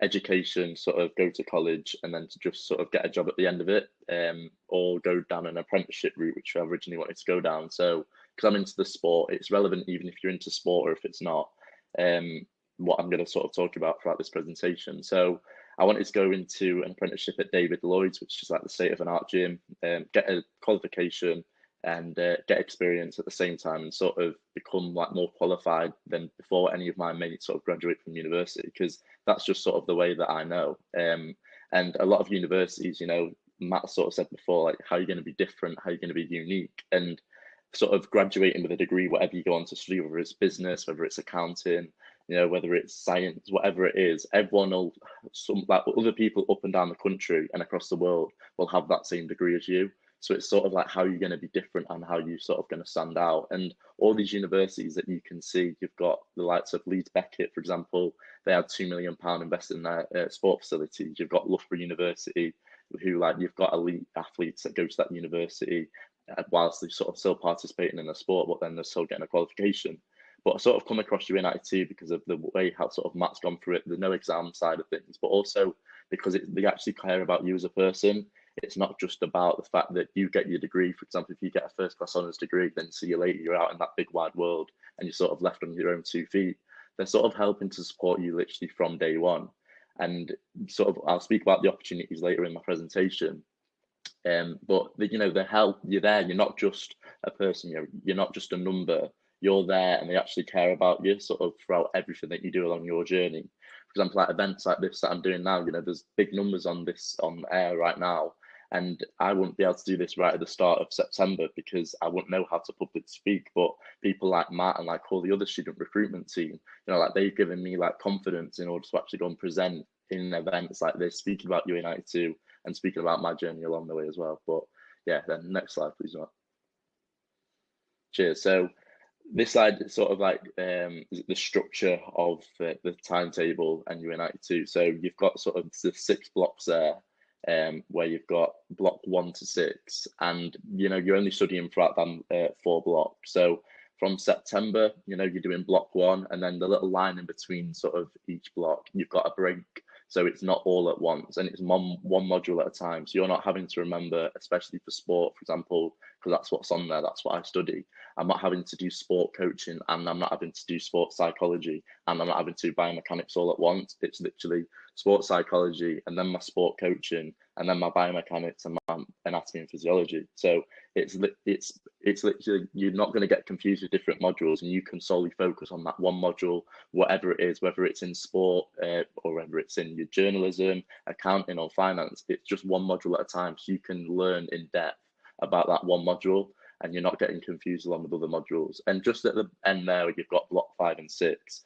education, sort of go to college and then to just sort of get a job at the end of it, or go down an apprenticeship route, which I originally wanted to go down. So because I'm into the sport, it's relevant even if you're into sport or if it's not, what I'm going to sort of talk about throughout this presentation. So I wanted to go into an apprenticeship at David Lloyd's, which is like the state-of-the-art gym, get a qualification and get experience at the same time and sort of become like more qualified than before any of my mates sort of graduate from university, because that's just sort of the way that I know. And a lot of universities, you know, Matt sort of said before, like, how are you going to be different? How are you going to be unique? And sort of graduating with a degree, whatever you go on to study, whether it's business, whether it's accounting, you know, whether it's science, whatever it is, everyone will, like other people up and down the country and across the world will have that same degree as you. So it's sort of like how you're going to be different and how you sort of going to stand out. And all these universities that you can see, you've got the likes of Leeds Beckett, for example, they had £2 million invested in their sport facilities. You've got Loughborough University, who like, you've got elite athletes that go to that university whilst they're sort of still participating in the sport, but then they're still getting a qualification. But I sort of come across UNIT because of the way how sort of Matt's gone through it, the no exam side of things, but also because they actually care about you as a person. It's not just about the fact that you get your degree. For example, if you get a first class honours degree, then see you later, you're out in that big wide world and you're sort of left on your own 2 feet. They're sort of helping to support you literally from day one. And sort of, I'll speak about the opportunities later in my presentation. But you know, the help, you're there, you're not just a person, you're not just a number, you're there and they actually care about you sort of throughout everything that you do along your journey. For example, like events like this that I'm doing now, you know, there's big numbers on air right now. And I wouldn't be able to do this right at the start of September because I wouldn't know how to public speak. But people like Matt and like all the other student recruitment team, you know, like they've given me like confidence in order to actually go and present in events like this, speaking about UNIT and speaking about my journey along the way as well. But yeah, then next slide, please, Matt. Cheers. So this slide is sort of like the structure of the timetable and UNIT. So you've got sort of the 6 blocks there. Where you've got block 1 to 6, and you know you're only studying throughout them 4 blocks. So from September, you know, you're doing block 1, and then the little line in between sort of each block, you've got a break. So it's not all at once, and it's one module at a time. So you're not having to remember, especially for sport, for example, because that's what's on there. That's what I study. I'm not having to do sport coaching, and I'm not having to do sports psychology, and I'm not having to do biomechanics all at once. It's literally sports psychology, and then my sport coaching, and then my biomechanics and my anatomy and physiology. So it's literally, you're not going to get confused with different modules, and you can solely focus on that one module, whatever it is, whether it's in sport or whether it's in your journalism, accounting or finance. It's just one module at a time, so you can learn in depth about that one module and you're not getting confused along with other modules. And just at the end there, you've got block 5 and 6.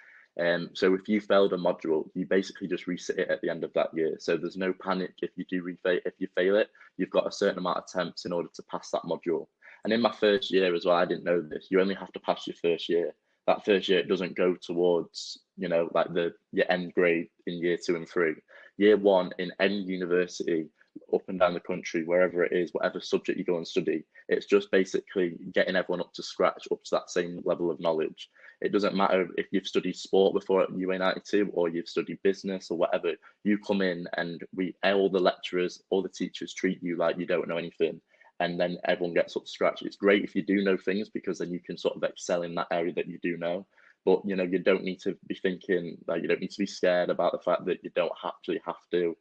So if you failed a module, you basically just resit it at the end of that year. So there's no panic if you do if you fail it. You've got a certain amount of attempts in order to pass that module. And in my first year as well, I didn't know this, you only have to pass your first year. That first year, it doesn't go towards, you know, like your end grade in year 2 and 3. Year 1 in any university up and down the country, wherever it is, whatever subject you go and study, it's just basically getting everyone up to scratch, up to that same level of knowledge. It doesn't matter if you've studied sport before at UA92 or you've studied business or whatever, you come in and all the lecturers, all the teachers treat you like you don't know anything. And then everyone gets up to scratch. It's great if you do know things because then you can sort of excel in that area that you do know. But, you know, you don't need to be thinking, like, you don't need to be scared about the fact that you don't actually have to,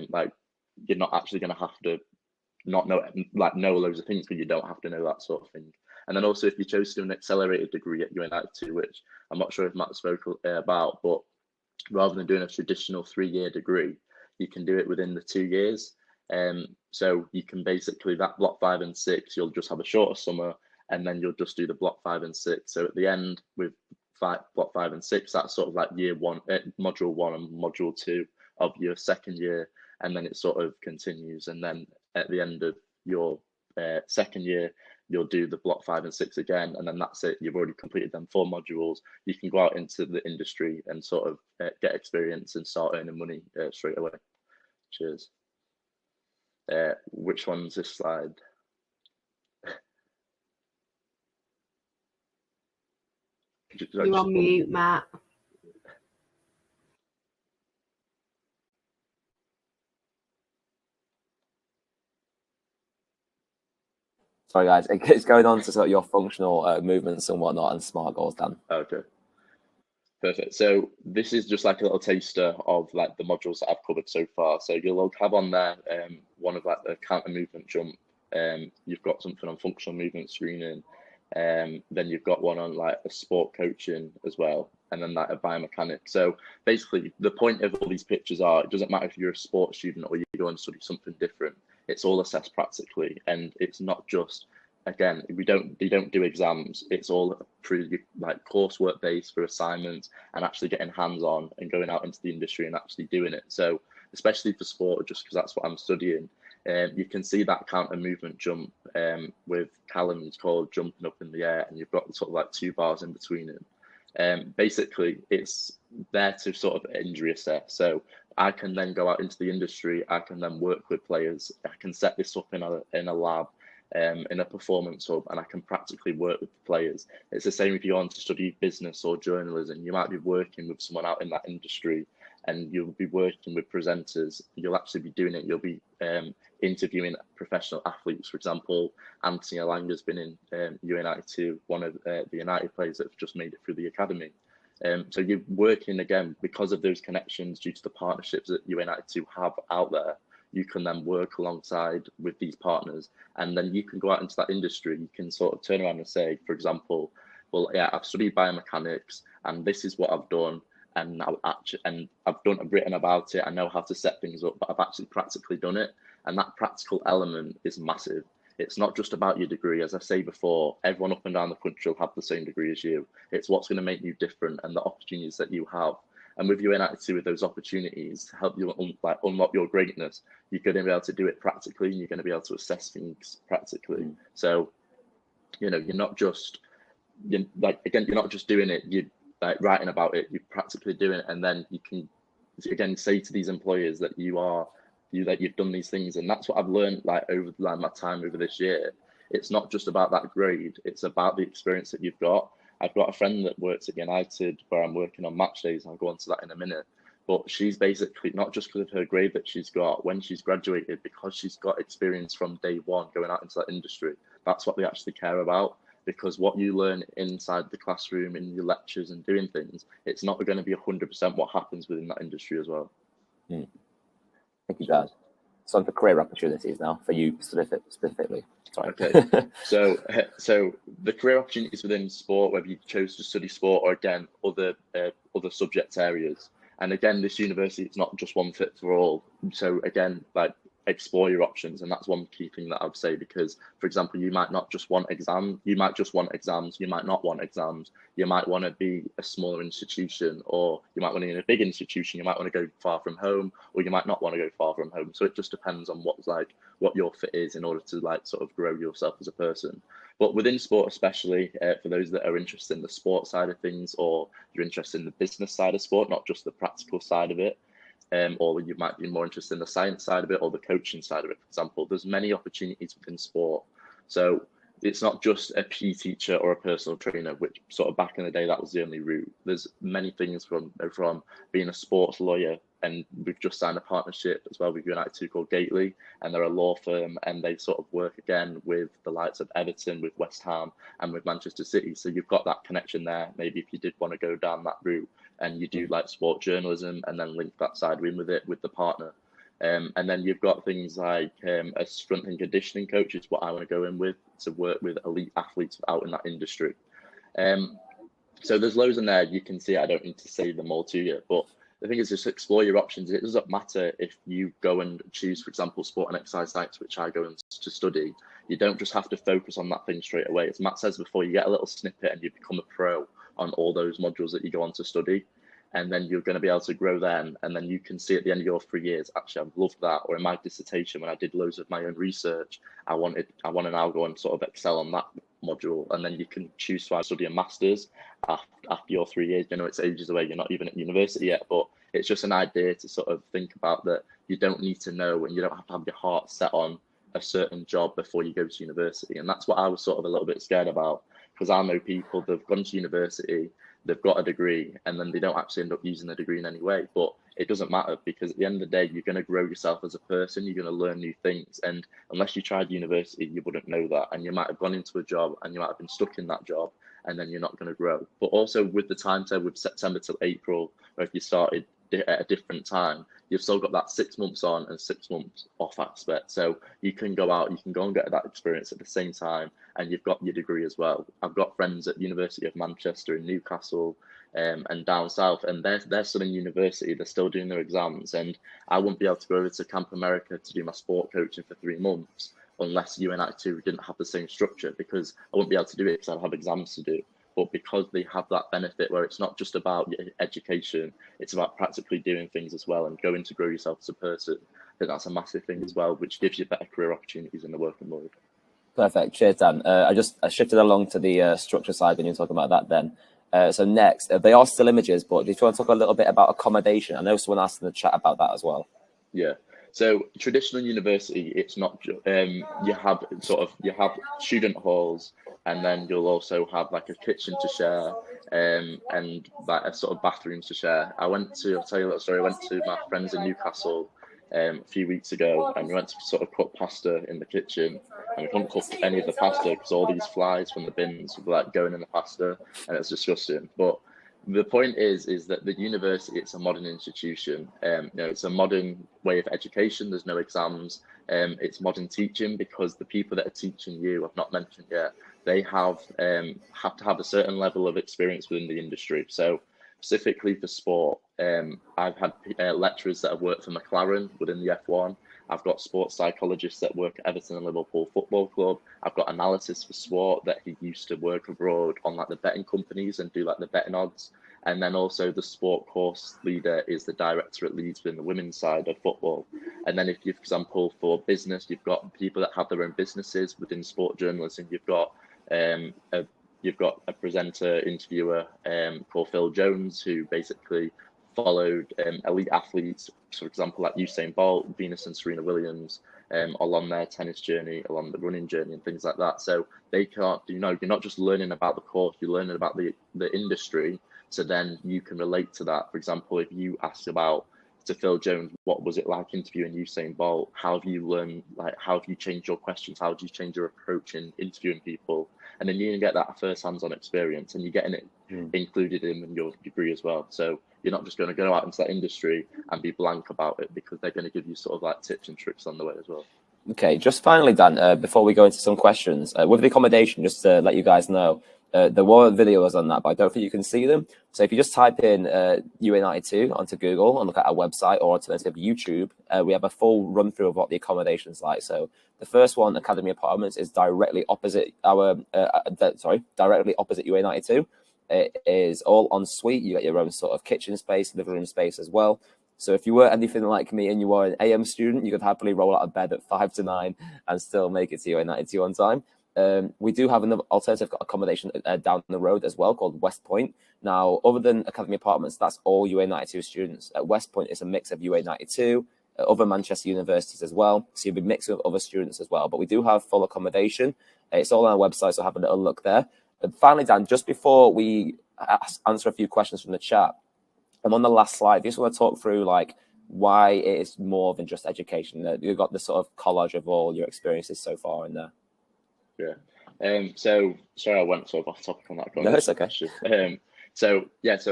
like, you're not actually going to have to not know loads of things, but you don't have to know that sort of thing. And then also, if you chose to do an accelerated degree at UNI2, which I'm not sure if Matt spoke about, but rather than doing a traditional 3-year degree, you can do it within the 2 years. So you can basically, that block 5 and 6, you'll just have a shorter summer, and then you'll just do the block 5 and 6. So at the end, with block 5 and 6, that's sort of like year 1, module 1 and module 2 of your second year, and then it sort of continues. And then at the end of your second year, you'll do the block 5 and 6 again, and then that's it. You've already completed them 4 modules. You can go out into the industry and sort of get experience and start earning money straight away. Cheers. Which one's this slide? You're on mute, Matt. Sorry, guys. It's going on to sort of your functional movements and whatnot and SMART goals, Dan. Okay. Perfect. So this is just like a little taster of like the modules that I've covered so far. So you'll have on there one of like the counter movement jump. You've got something on functional movement screening. Then you've got one on like a sport coaching as well, and then like a biomechanic. So basically, the point of all these pictures are, it doesn't matter if you're a sports student or you go and study something different. It's all assessed practically, and it's not just, again, they don't do exams. It's all pretty like coursework based for assignments and actually getting hands on and going out into the industry and actually doing it. So especially for sport, just because that's what I'm studying. You can see that counter movement jump with Callum's called jumping up in the air, and you've got sort of like 2 bars in between it. Basically, it's there to sort of injury assess. So I can then go out into the industry. I can then work with players. I can set this up in a lab, in a performance hub, and I can practically work with the players. It's the same if you want to study business or journalism. You might be working with someone out in that industry, and you'll be working with presenters. You'll actually be doing it. You'll be interviewing professional athletes. For example, Anthony Alanga's been in UNI2, one of the United players that have just made it through the academy. So you're working, again, because of those connections due to the partnerships that UNI2 have out there. You can then work alongside with these partners, and then you can go out into that industry. You can sort of turn around and say, for example, well, yeah, I've studied biomechanics, and this is what I've done. And I've written about it. I know how to set things up, but I've actually practically done it. And that practical element is massive. It's not just about your degree. As I say before, everyone up and down the country will have the same degree as you. It's what's going to make you different and the opportunities that you have. And with UNI2, with those opportunities to help you unlock your greatness, you're going to be able to do it practically, and you're going to be able to assess things practically. So, you're not just, you're not just doing it. You're like writing about it. You're practically doing it, and then you can, again, say to these employers that you've done these things. And that's what I've learned over my time over this year. It's not just about that grade. It's about the experience that you've got. I've got a friend that works at United where I'm working on match days. I'll go on to that in a minute. But she's basically, not just because of her grade that she's got, when she's graduated, because she's got experience from day one going out into that industry, that's what they actually care about. Because what you learn inside the classroom, in your lectures and doing things, it's not going to be 100% what happens within that industry as well. Thank you, Dad. So for career opportunities now for you specifically. Sorry. Okay. So the career opportunities within sport, whether you chose to study sport or again other subject areas, and again this university, it's not just one fit for all. So again, explore your options, and that's one key thing that I'd say, because for example, you might not just want exams, you might just want exams, you might not want exams, you might want to be a smaller institution, or you might want to be in a big institution, you might want to go far from home, or you might not want to go far from home. So it just depends on what your fit is in order to sort of grow yourself as a person. But within sport, especially for those that are interested in the sport side of things, or you're interested in the business side of sport, not just the practical side of it, or you might be more interested in the science side of it or the coaching side of it, for example, there's many opportunities within sport. So it's not just a PE teacher or a personal trainer, which sort of back in the day, that was the only route. There's many things from being a sports lawyer, and we've just signed a partnership as well with UNI2 called Gately, and they're a law firm, and they sort of work again with the likes of Everton, with West Ham, and with Manchester City. So you've got that connection there. Maybe if you did want to go down that route, and you do sport journalism, and then link that side in with it with the partner. And then you've got things like a strength and conditioning coach is what I want to go in with, to work with elite athletes out in that industry. So there's loads in there. You can see, I don't need to say them all to you, but the thing is, just explore your options. It doesn't matter if you go and choose, for example, sport and exercise science, which I go in to study. You don't just have to focus on that thing straight away. As Matt says before, you get a little snippet and you become a pro on all those modules that you go on to study. And then you're going to be able to grow then. And then you can see at the end of your 3 years, actually, I've loved that. Or in my dissertation, when I did loads of my own research, I want to now go and sort of excel on that module. And then you can choose to study a master's after your 3 years. You know, it's ages away. You're not even at university yet, but it's just an idea to sort of think about that. You don't need to know, and you don't have to have your heart set on a certain job before you go to university. And that's what I was sort of a little bit scared about, because I know people that have gone to university, they've got a degree, and then they don't actually end up using the degree in any way. But it doesn't matter, because at the end of the day, you're going to grow yourself as a person. You're going to learn new things. And unless you tried university, you wouldn't know that. And you might have gone into a job and you might have been stuck in that job, and then you're not going to grow. But also with the timetable, with September till April, or if you started at a different time, you've still got that 6 months on and 6 months off aspect. So you can go out, you can go and get that experience at the same time, and you've got your degree as well. I've got friends at University of Manchester and Newcastle and down south, and they're still in university, they're still doing their exams, and I wouldn't be able to go over to Camp America to do my sport coaching for 3 months unless UNIT2 didn't have the same structure, because I wouldn't be able to do it because I'd have exams to do. But because they have that benefit where it's not just about your education, it's about practically doing things as well and going to grow yourself as a person, I think that's a massive thing as well, which gives you better career opportunities in the working world. Perfect. Cheers, Dan. I shifted along to the structure side when you were talking about that then. So next, they are still images, but if you want to talk a little bit about accommodation, I know someone asked in the chat about that as well. Yeah. So traditional university, it's not you have student halls, and then you'll also have like a kitchen to share, and like a sort of bathrooms to share. I'll tell you a little story. I went to my friends in Newcastle a few weeks ago, and we went to sort of cook pasta in the kitchen, and we couldn't cook any of the pasta because all these flies from the bins were like going in the pasta, and it's disgusting. But the point is that the university, it's a modern institution. It's a modern way of education. There's no exams. It's modern teaching, because the people that are teaching you, I've not mentioned yet, they have to have a certain level of experience within the industry. So specifically for sport, I've had lecturers that have worked for McLaren within the F1. I've got sports psychologists that work at Everton and Liverpool Football Club. I've got analysis for sport that he used to work abroad on like the betting companies and do like the betting odds. And then also the sport course leader is the director at Leeds within the women's side of football. And then if you, for example, for business, you've got people that have their own businesses within sport journalism. You've got a presenter, interviewer called Phil Jones, who basically followed elite athletes, for example, like Usain Bolt, Venus and Serena Williams, along their tennis journey, along the running journey and things like that. So they can't, you're not just learning about the course, you're learning about the industry. So then you can relate to that. For example, if you ask to Phil Jones, what was it like interviewing Usain Bolt? How have you learned, how have you changed your questions? How do you change your approach in interviewing people? And then you can get that first hands-on experience, and you're getting it included in your degree as well. So you're not just going to go out into that industry and be blank about it, because they're going to give you sort of like tips and tricks on the way as well. Okay, just finally, Dan, before we go into some questions, with the accommodation, just to let you guys know, there were videos on that, but I don't think you can see them. So if you just type in UA92 onto Google and look at our website, or alternatively YouTube, we have a full run through of what the accommodation is like. So the first one, Academy Apartments, is directly opposite directly opposite UA92. It is all en suite. You get your own sort of kitchen space, living room space as well. So if you were anything like me and you were an AM student, you could happily roll out of bed at 5 to 9 and still make it to UA92 on time. We do have another alternative accommodation down the road as well, called West Point. Now, other than Academy Apartments, that's all UA92 students. At West Point, it's a mix of UA92, other Manchester universities as well. So you'll be mixed with other students as well. But we do have full accommodation. It's all on our website, so have a little look there. And finally, Dan, just before we answer a few questions from the chat, I'm on the last slide. I just want to talk through why it is more than just education. You've got the sort of collage of all your experiences so far in there. Yeah. So sorry, I went sort of off topic on that. No, it's okay. So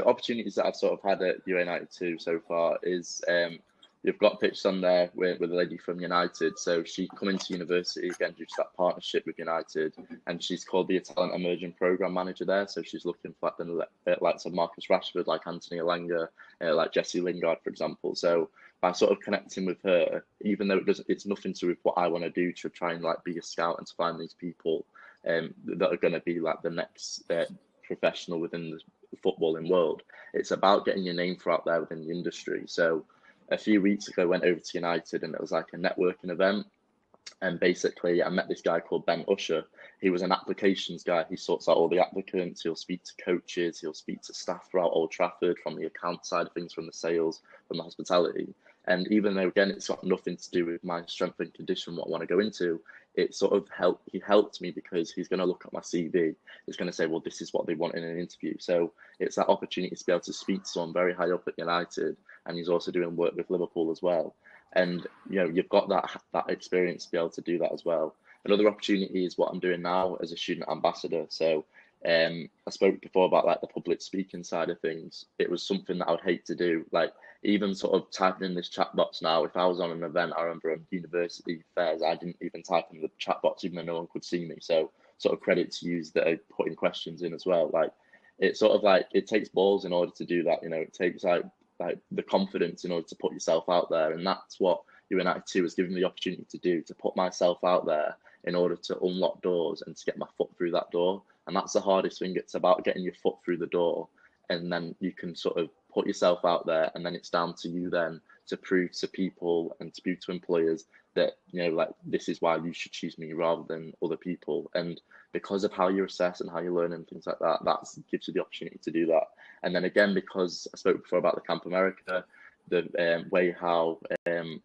opportunities that I've sort of had at UA92 so far is you've got pictures on there with a lady from United. So she come into university again due to that partnership with United, and she's called the Talent Emerging Program Manager there. So she's looking for like the likes of Marcus Rashford, like Anthony Elanga, like Jesse Lingard, for example. So by sort of connecting with her, even though it's nothing to do with what I want to do to try and like be a scout and to find these people that are going to be like the next professional within the footballing world. It's about getting your name out there within the industry. So a few weeks ago, I went over to United and it was like a networking event. And basically, I met this guy called Ben Usher. He was an applications guy. He sorts out all the applicants. He'll speak to coaches. He'll speak to staff throughout Old Trafford, from the account side of things, from the sales, from the hospitality. And even though, again, it's got nothing to do with my strength and condition, what I want to go into, it sort of helped. He helped me because he's going to look at my CV. He's going to say, well, this is what they want in an interview. So it's that opportunity to be able to speak to someone very high up at United. And he's also doing work with Liverpool as well. And, you know, you've got that experience to be able to do that as well. Another opportunity is what I'm doing now as a student ambassador. So I spoke before about like the public speaking side of things. It was something that I would hate to do. Like even sort of typing in this chat box now, if I was on an event, I remember on university fairs, I didn't even type in the chat box, even though no one could see me. So sort of credit to you that are putting questions in as well. Like it's sort of like, it takes balls in order to do that. You know, it takes like the confidence in order to put yourself out there. And that's what United 2 has given me the opportunity to do, to put myself out there in order to unlock doors and to get my foot through that door. And that's the hardest thing. It's about getting your foot through the door, and then you can sort of put yourself out there, and then it's down to you then to prove to people and to prove to employers that, you know, like, this is why you should choose me rather than other people. And because of how you assess and how you learn and things like that, that gives you the opportunity to do that. And then again, because I spoke before about the Camp America, the way how the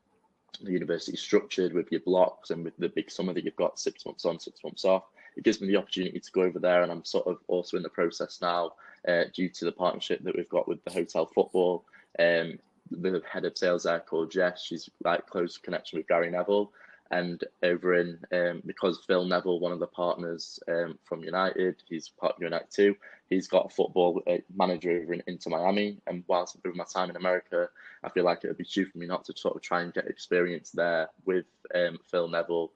university is structured with your blocks and with the big summer that you've got 6 months on, 6 months off, it gives me the opportunity to go over there. And I'm sort of also in the process now, due to the partnership that we've got with the Hotel Football. The head of sales there called Jess, she's like close connection with Gary Neville. And over in, because Phil Neville, one of the partners from United, he's part of United 2, he's got a football manager over in Inter Miami. And whilst I'm doing my time in America, I feel like it would be stupid for me not to sort of try and get experience there with Phil Neville,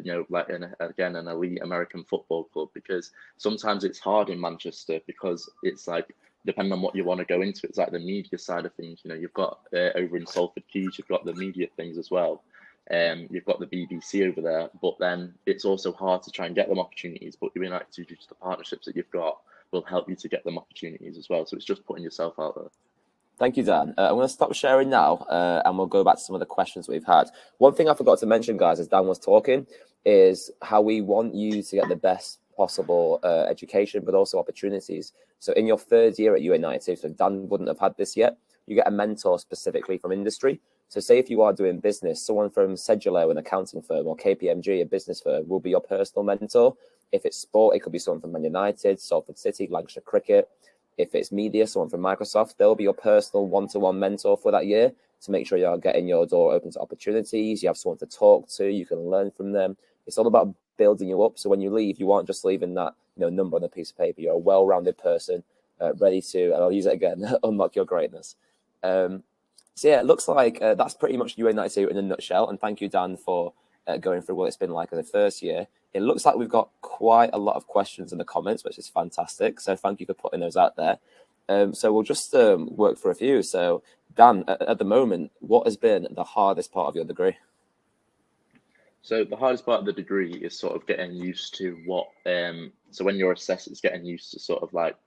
you know, like again, an elite American football club, because sometimes it's hard in Manchester because it's like, depending on what you want to go into, it's like the media side of things. You know, you've got over in Salford Quays, you've got the media things as well. You've got the BBC over there, but then it's also hard to try and get them opportunities. But you're United, due to the partnerships that you've got, will help you to get them opportunities as well. So it's just putting yourself out there. Thank you, Dan. I'm going to stop sharing now, and we'll go back to some of the questions we've had. One thing I forgot to mention, guys, as Dan was talking, is how we want you to get the best possible education, but also opportunities. So in your third year at United, so Dan wouldn't have had this yet, you get a mentor specifically from industry. So say if you are doing business, someone from Sedulo, an accounting firm, or KPMG, a business firm, will be your personal mentor. If it's sport, it could be someone from Man United, Salford City, Lancashire Cricket. If it's media, someone from Microsoft, they'll be your personal one-to-one mentor for that year to make sure you're getting your door open to opportunities. You have someone to talk to, you can learn from them. It's all about building you up. So when you leave, you aren't just leaving that, you know, number on a piece of paper. You're a well-rounded person, ready to, and I'll use it again, unlock your greatness. So yeah, it looks like that's pretty much United 2 in a nutshell. And thank you, Dan, for going through what it's been like as a first year. It looks like we've got quite a lot of questions in the comments, which is fantastic. So thank you for putting those out there. So we'll just work for a few. So Dan, at the moment, what has been the hardest part of your degree? So the hardest part of the degree is sort of getting used to what, so when you're assessed, it's getting used to sort of like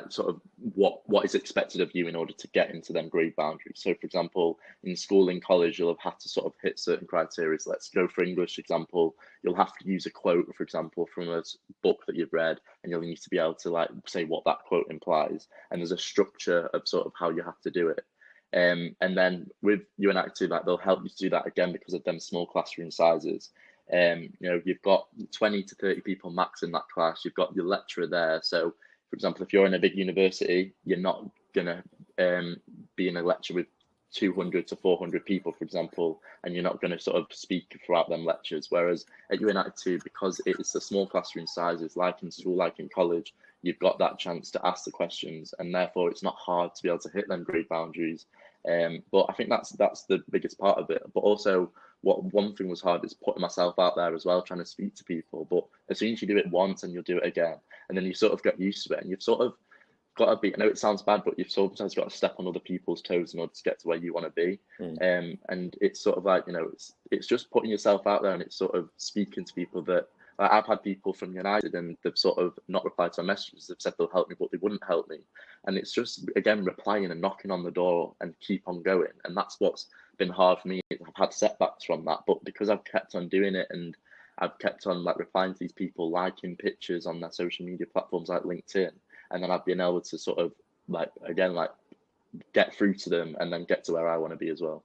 sort of what is expected of you in order to get into them grade boundaries. So for example, in school, in college, you'll have had to sort of hit certain criteria. So let's go for English example. You'll have to use a quote, for example, from a book that you've read, and you'll need to be able to like say what that quote implies. And there's a structure of sort of how you have to do it. And then with United 2, like they'll help you to do that again because of them small classroom sizes. You know, you've got 20 to 30 people max in that class. You've got your lecturer there. So for example, if you're in a big university, you're not going to be in a lecture with 200 to 400 people, for example, and you're not going to sort of speak throughout them lectures. Whereas at United 2, because it's the small classroom sizes, like in school, like in college, you've got that chance to ask the questions, and therefore it's not hard to be able to hit them grade boundaries. But I think that's the biggest part of it. But also, one thing was hard is putting myself out there as well, trying to speak to people. But as soon as you do it once and you'll do it again, and then you sort of get used to it, and you've sort of got to be, I know it sounds bad, but you've sometimes got to step on other people's toes in order to get to where you want to be. And it's sort of like, it's just putting yourself out there, and it's sort of speaking to people that, like, I've had people from United and they've sort of not replied to my messages. They've said they'll help me, but they wouldn't help me. And it's just, again, replying and knocking on the door and keep on going. And that's what's been hard for me. I've had setbacks from that, but because I've kept on doing it, and I've kept on like replying to these people, liking pictures on their social media platforms like LinkedIn, and then I've been able to sort of like, again, like get through to them and then get to where I want to be as well.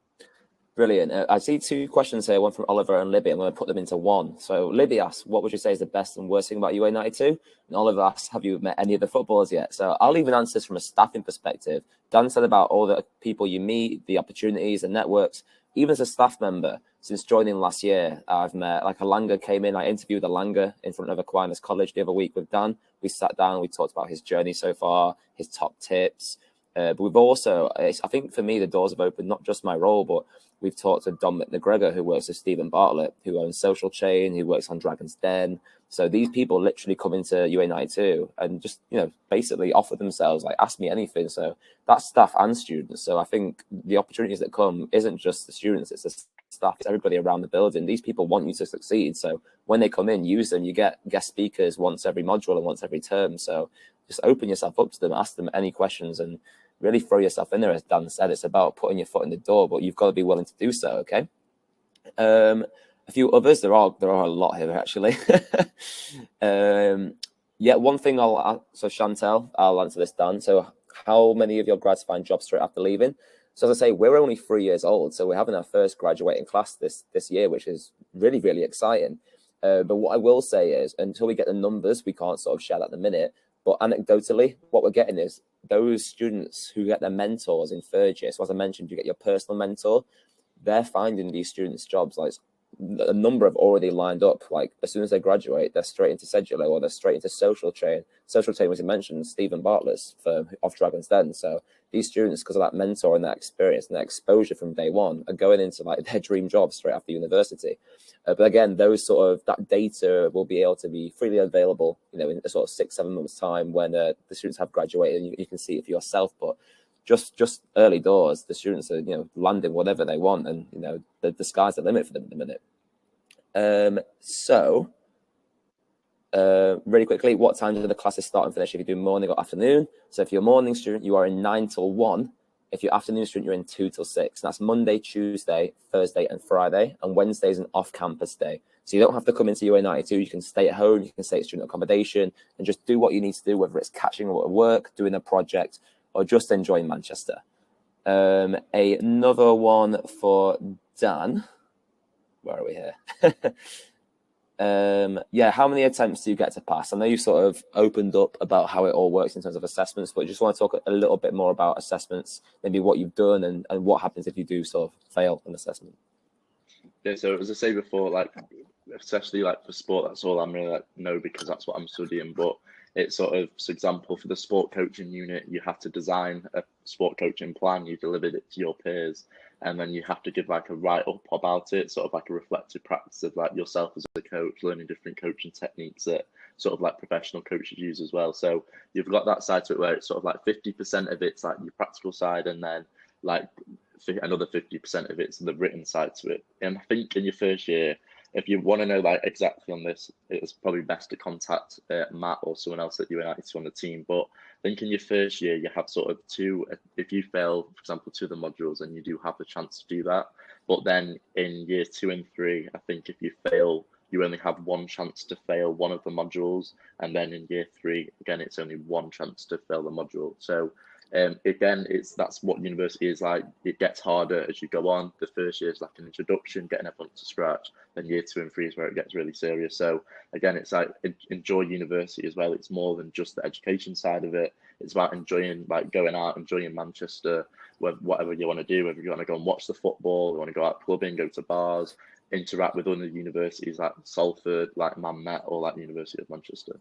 Brilliant. I see two questions here, one from Oliver and Libby. I'm going to put them into one. So Libby asks, what would you say is the best and worst thing about UA92? And Oliver asks, have you met any of the footballers yet? So I'll even answer this from a staffing perspective. Dan said about all the people you meet, the opportunities and networks. Even as a staff member, since joining last year, I've met, like, Alanga came in. I interviewed Alanga in front of Aquinas College the other week with Dan. We sat down, we talked about his journey so far, his top tips. But we've also, I think for me, the doors have opened, not just my role, but we've talked to Dominic McGregor, who works with Stephen Bartlett, who owns Social Chain, who works on Dragon's Den. So these people literally come into UA92 and just, basically offer themselves, like, ask me anything. So that's staff and students. So I think the opportunities that come isn't just the students, it's the staff, it's everybody around the building. These people want you to succeed. So when they come in, use them. You get guest speakers once every module and once every term. So just open yourself up to them, ask them any questions, and really throw yourself in there. As Dan said, it's about putting your foot in the door, but you've got to be willing to do so. Okay. A few others. There are a lot here actually. One thing so Chantel, I'll answer this, Dan. So how many of your grads find jobs straight after leaving? So as I say, we're only 3 years old, so we're having our first graduating class this year, which is really, really exciting. But what I will say is, until we get the numbers, we can't sort of share that at the minute. But anecdotally, what we're getting is those students who get their mentors in third year. So as I mentioned, you get your personal mentor. They're finding these students jobs. Like, a number have already lined up. Like, as soon as they graduate, they're straight into Sedulo, or they're straight into Social Chain. Social Chain, was mentioned, Stephen Bartlett's firm, off Dragon's Den. So these students, because of that mentor and that experience and that exposure from day one, are going into like their dream jobs straight after university. But again, that data will be able to be freely available, in a sort of 6-7 months' time when the students have graduated, and you can see it for yourself. But just early doors, the students are landing whatever they want, and the sky's the limit for them at the minute. Really quickly, what time do the classes start and finish if you do morning or afternoon? So if you're a morning student, you are in 9 till 1. If you're afternoon student, you're in 2 till 6. That's Monday, Tuesday, Thursday, and Friday. And Wednesday is an off-campus day. So you don't have to come into UA92. You can stay at home. You can stay at student accommodation and just do what you need to do, whether it's catching up at work, doing a project, or just enjoying Manchester. Another one for Dan. Where are we here? How many attempts do you get to pass? I know you sort of opened up about how it all works in terms of assessments, but I just want to talk a little bit more about assessments, maybe what you've done and what happens if you do sort of fail an assessment. Yeah, so as I say before, like, especially like for sport, that's all I'm really know, because that's what I'm studying. But it's sort of, for example, for the sport coaching unit, you have to design a sport coaching plan. You delivered it to your peers, and then you have to give like a write-up about it, sort of like a reflective practice of like yourself as a coach, learning different coaching techniques that sort of like professional coaches use as well. So you've got that side to it where it's sort of like 50% of it's like your practical side, and then like another 50% of it's the written side to it. And I think in your first year, if you want to know like exactly on this, it's probably best to contact Matt or someone else at UA92 on the team. But I think in your first year, you have sort of two, if you fail, for example, 2 of the modules, and you do have the chance to do that. But then in year 2 and 3, I think if you fail, you only have 1 chance to fail one of the modules. And then in year 3, again, it's only 1 chance to fail the module. So again, that's what university is like. It gets harder as you go on. The first year is like an introduction, getting everyone to scratch. Then year 2 and 3 is where it gets really serious. So again, it's like enjoy university as well. It's more than just the education side of it. It's about enjoying, like, going out, enjoying Manchester, whatever you want to do. Whether you want to go and watch the football, you want to go out clubbing, go to bars, interact with other universities like Salford, like Man Met, or like University of Manchester.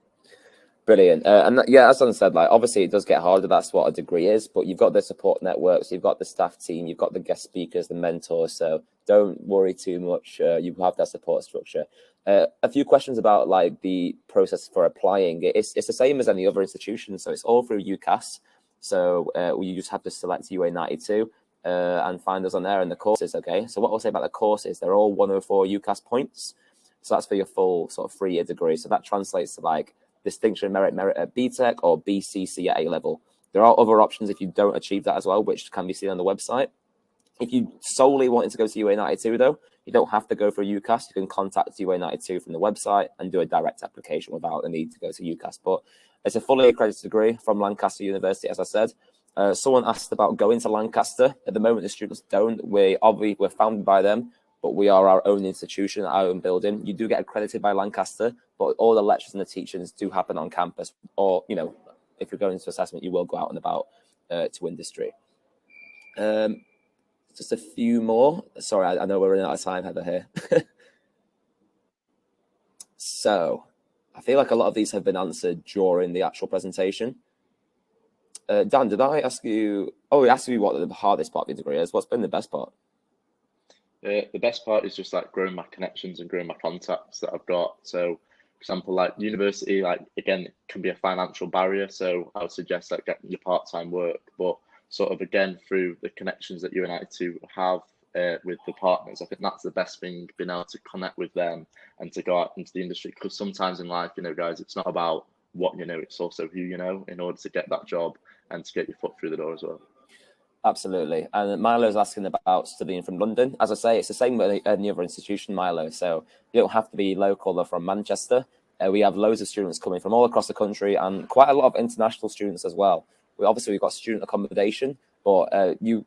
Brilliant. Yeah, as I said, like obviously it does get harder. That's what a degree is, but you've got the support networks, you've got the staff team, you've got the guest speakers, the mentors. So don't worry too much. You have that support structure. A few questions about like the process for applying. It's the same as any other institution. So it's all through UCAS. So you just have to select UA92 and find us on there and the courses. Okay. So what I'll say about the courses, they're all 104 UCAS points. So that's for your full sort of 3-year degree. So that translates to like distinction merit at BTEC or BCC at A level. There are other options if you don't achieve that as well, which can be seen on the website. If you solely wanted to go to UA92 though, you don't have to go for a UCAS. You can contact UA92 from the website and do a direct application without the need to go to UCAS. But it's a fully accredited degree from Lancaster University, as I said. Someone asked about going to Lancaster. At the moment, the students don't. We're founded by them, but we are our own institution, our own building. You do get accredited by Lancaster, but all the lectures and the teachings do happen on campus. Or, you know, if you're going into assessment, you will go out and about to industry. Just a few more. Sorry, I know we're running out of time, Heather, here. So I feel like a lot of these have been answered during the actual presentation. Dan, did I ask you? Oh, we asked you what the hardest part of your degree is. What's been the best part? The best part is just like growing my connections and growing my contacts that I've got. So, for example, like university, like again, it can be a financial barrier. So I would suggest like getting your part-time work, but sort of again through the connections that UA92 have with the partners, I think that's the best thing, being able to connect with them and to go out into the industry. Because sometimes in life, you know, guys, it's not about what you know, it's also who you know in order to get that job and to get your foot through the door as well. Absolutely. And Milo's asking about studying from London. As I say, it's the same with any other institution, Milo. So you don't have to be local or from Manchester. We have loads of students coming from all across the country and quite a lot of international students as well. We've got student accommodation, but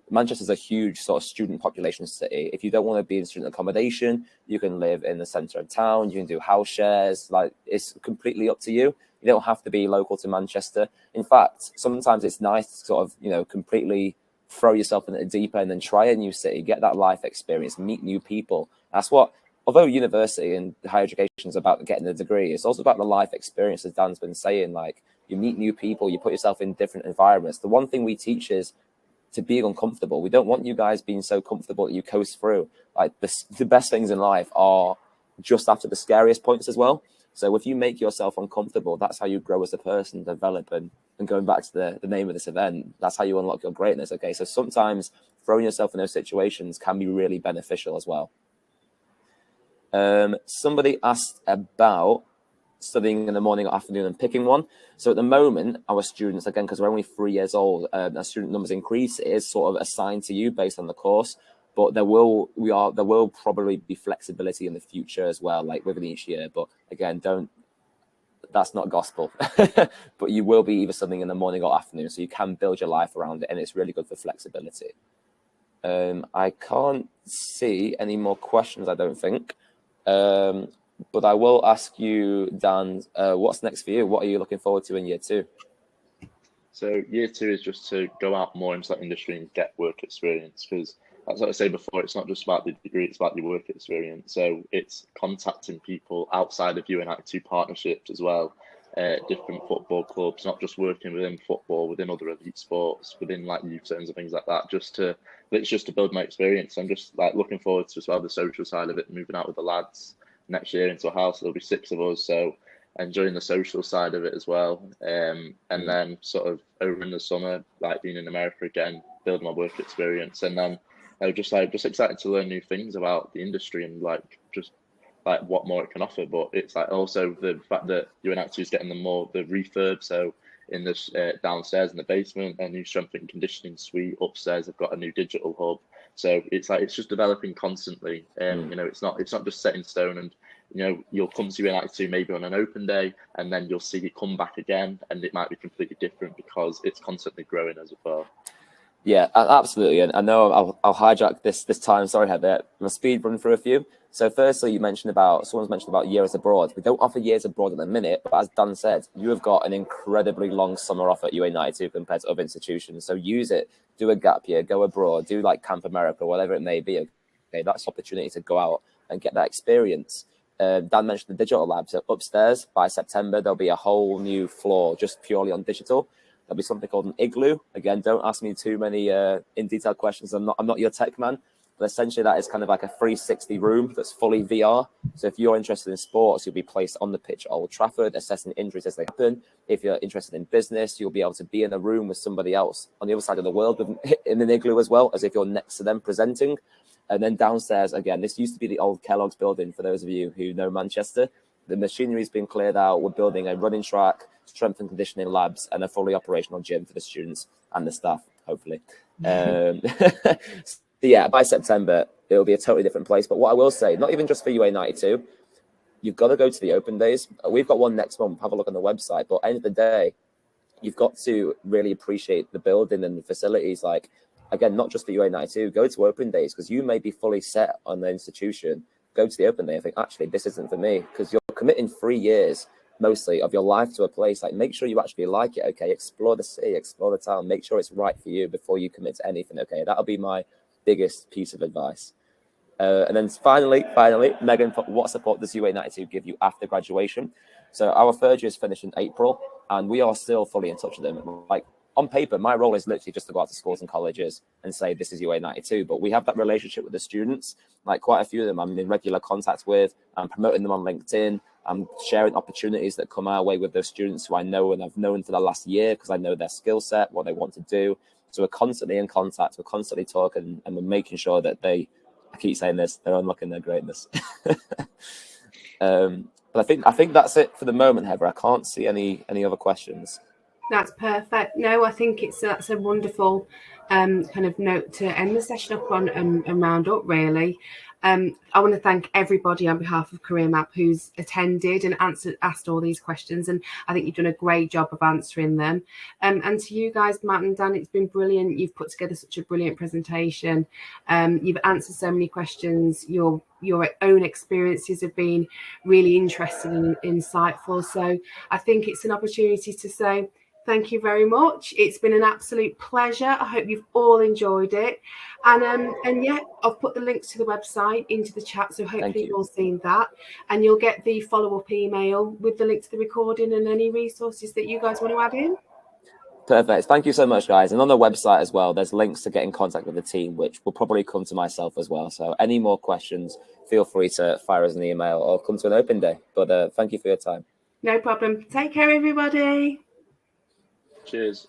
Manchester's a huge sort of student population city. If you don't want to be in student accommodation, you can live in the centre of town. You can do house shares. Like, it's completely up to you. You don't have to be local to Manchester. In fact, sometimes it's nice to sort of, you know, completely throw yourself in the deep end and try a new city, get that life experience, meet new people. That's what, although university and higher education is about getting a degree, it's also about the life experience, as Dan's been saying. Like, you meet new people, you put yourself in different environments. The one thing we teach is to be uncomfortable. We don't want you guys being so comfortable that you coast through. Like, the best things in life are just after the scariest points as well. So if you make yourself uncomfortable, that's how you grow as a person, develop, and going back to the name of this event, that's how you unlock your greatness. Okay, so sometimes throwing yourself in those situations can be really beneficial as well. Somebody asked about studying in the morning or afternoon and picking one. So at the moment, our students, again, because we're only 3 years old, as student numbers increase, it is sort of assigned to you based on the course. But there will probably be flexibility in the future as well, like within each year. But again, that's not gospel. But you will be either studying in the morning or afternoon, so you can build your life around it, and it's really good for flexibility. I can't see any more questions, I don't think. But I will ask you, Dan, what's next for you? What are you looking forward to in year 2? So year 2 is just to go out more into that industry and get work experience, because as I said before, it's not just about the degree, it's about your work experience. So it's contacting people outside of UA92 partnerships as well, different football clubs, not just working within football, within other elite sports, within like youth zones and things like that, just to build my experience. I'm just like looking forward to as well the social side of it, moving out with the lads next year into a house. There'll be 6 of us, so enjoying the social side of it as well. And then sort of over in the summer, like being in America again, building my work experience, and then just excited to learn new things about the industry and like just like what more it can offer. But it's like also the fact that UA92 is getting the refurb. So in this downstairs in the basement, a new strength and conditioning suite. Upstairs, I've got a new digital hub. So it's like it's just developing constantly. You know, it's not just set in stone. And you know, you'll come to UA92 maybe on an open day, and then you'll see it come back again, and it might be completely different because it's constantly growing as well. Yeah, absolutely. And I know I'll hijack this time. Sorry, Heather. I'm a speed run through a few. So firstly, someone's mentioned about years abroad. We don't offer years abroad at the minute, but as Dan said, you have got an incredibly long summer off at UA92 compared to other institutions. So use it, do a gap year, go abroad, do like Camp America, whatever it may be. Okay, that's opportunity to go out and get that experience. Dan mentioned the digital lab. So upstairs by September, there'll be a whole new floor just purely on digital. There'll be something called an igloo. Again, don't ask me too many in detail questions. I'm not your tech man, but essentially that is kind of like a 360 room that's fully VR. So if you're interested in sports, you'll be placed on the pitch at Old Trafford, assessing injuries as they happen. If you're interested in business, you'll be able to be in a room with somebody else on the other side of the world in an igloo as well, as if you're next to them presenting. And then downstairs, again, this used to be the old Kellogg's building, for those of you who know Manchester. The machinery's been cleared out. We're building a running track, strength and conditioning labs, and a fully operational gym for the students and the staff, hopefully. Yeah, by September, it'll be a totally different place. But what I will say, not even just for UA92, you've got to go to the open days. We've got one next month. Have a look on the website. But at the end of the day, you've got to really appreciate the building and the facilities. Like, again, not just for UA92, go to open days, because you may be fully set on the institution. Go to the open day and think, actually, this isn't for me, because you're committing 3 years mostly of your life to a place. Like, make sure you actually like it. Okay, explore the city, explore the town, make sure it's right for you before you commit to anything. Okay, that'll be my biggest piece of advice. And then finally, Megan, what support does UA92 give you after graduation? So our third year is finished in April, and we are still fully in touch with them. Like, on paper, my role is literally just to go out to schools and colleges and say, this is UA92. But we have that relationship with the students. Like, quite a few of them I'm in regular contact with. I'm promoting them on LinkedIn. I'm sharing opportunities that come our way with those students who I know and I've known for the last year, because I know their skill set, what they want to do. So we're constantly in contact. We're constantly talking, and we're making sure that I keep saying this, they're unlocking their greatness. But I think that's it for the moment, Heather. I can't see any other questions. That's perfect. No, I think that's a wonderful kind of note to end the session up on and round up, really. I want to thank everybody on behalf of Career Map who's attended and asked all these questions, and I think you've done a great job of answering them. And to you guys, Matt and Dan, it's been brilliant. You've put together such a brilliant presentation. You've answered so many questions. Your own experiences have been really interesting and insightful. So I think it's an opportunity to say thank you very much. It's been an absolute pleasure. I hope you've all enjoyed it. And yeah, I've put the links to the website into the chat, so hopefully you've all seen that. And you'll get the follow-up email with the link to the recording and any resources that you guys want to add in. Perfect. Thank you so much, guys. And on the website as well, there's links to get in contact with the team, which will probably come to myself as well. So any more questions, feel free to fire us an email or come to an open day. But thank you for your time. No problem. Take care, everybody. Cheers.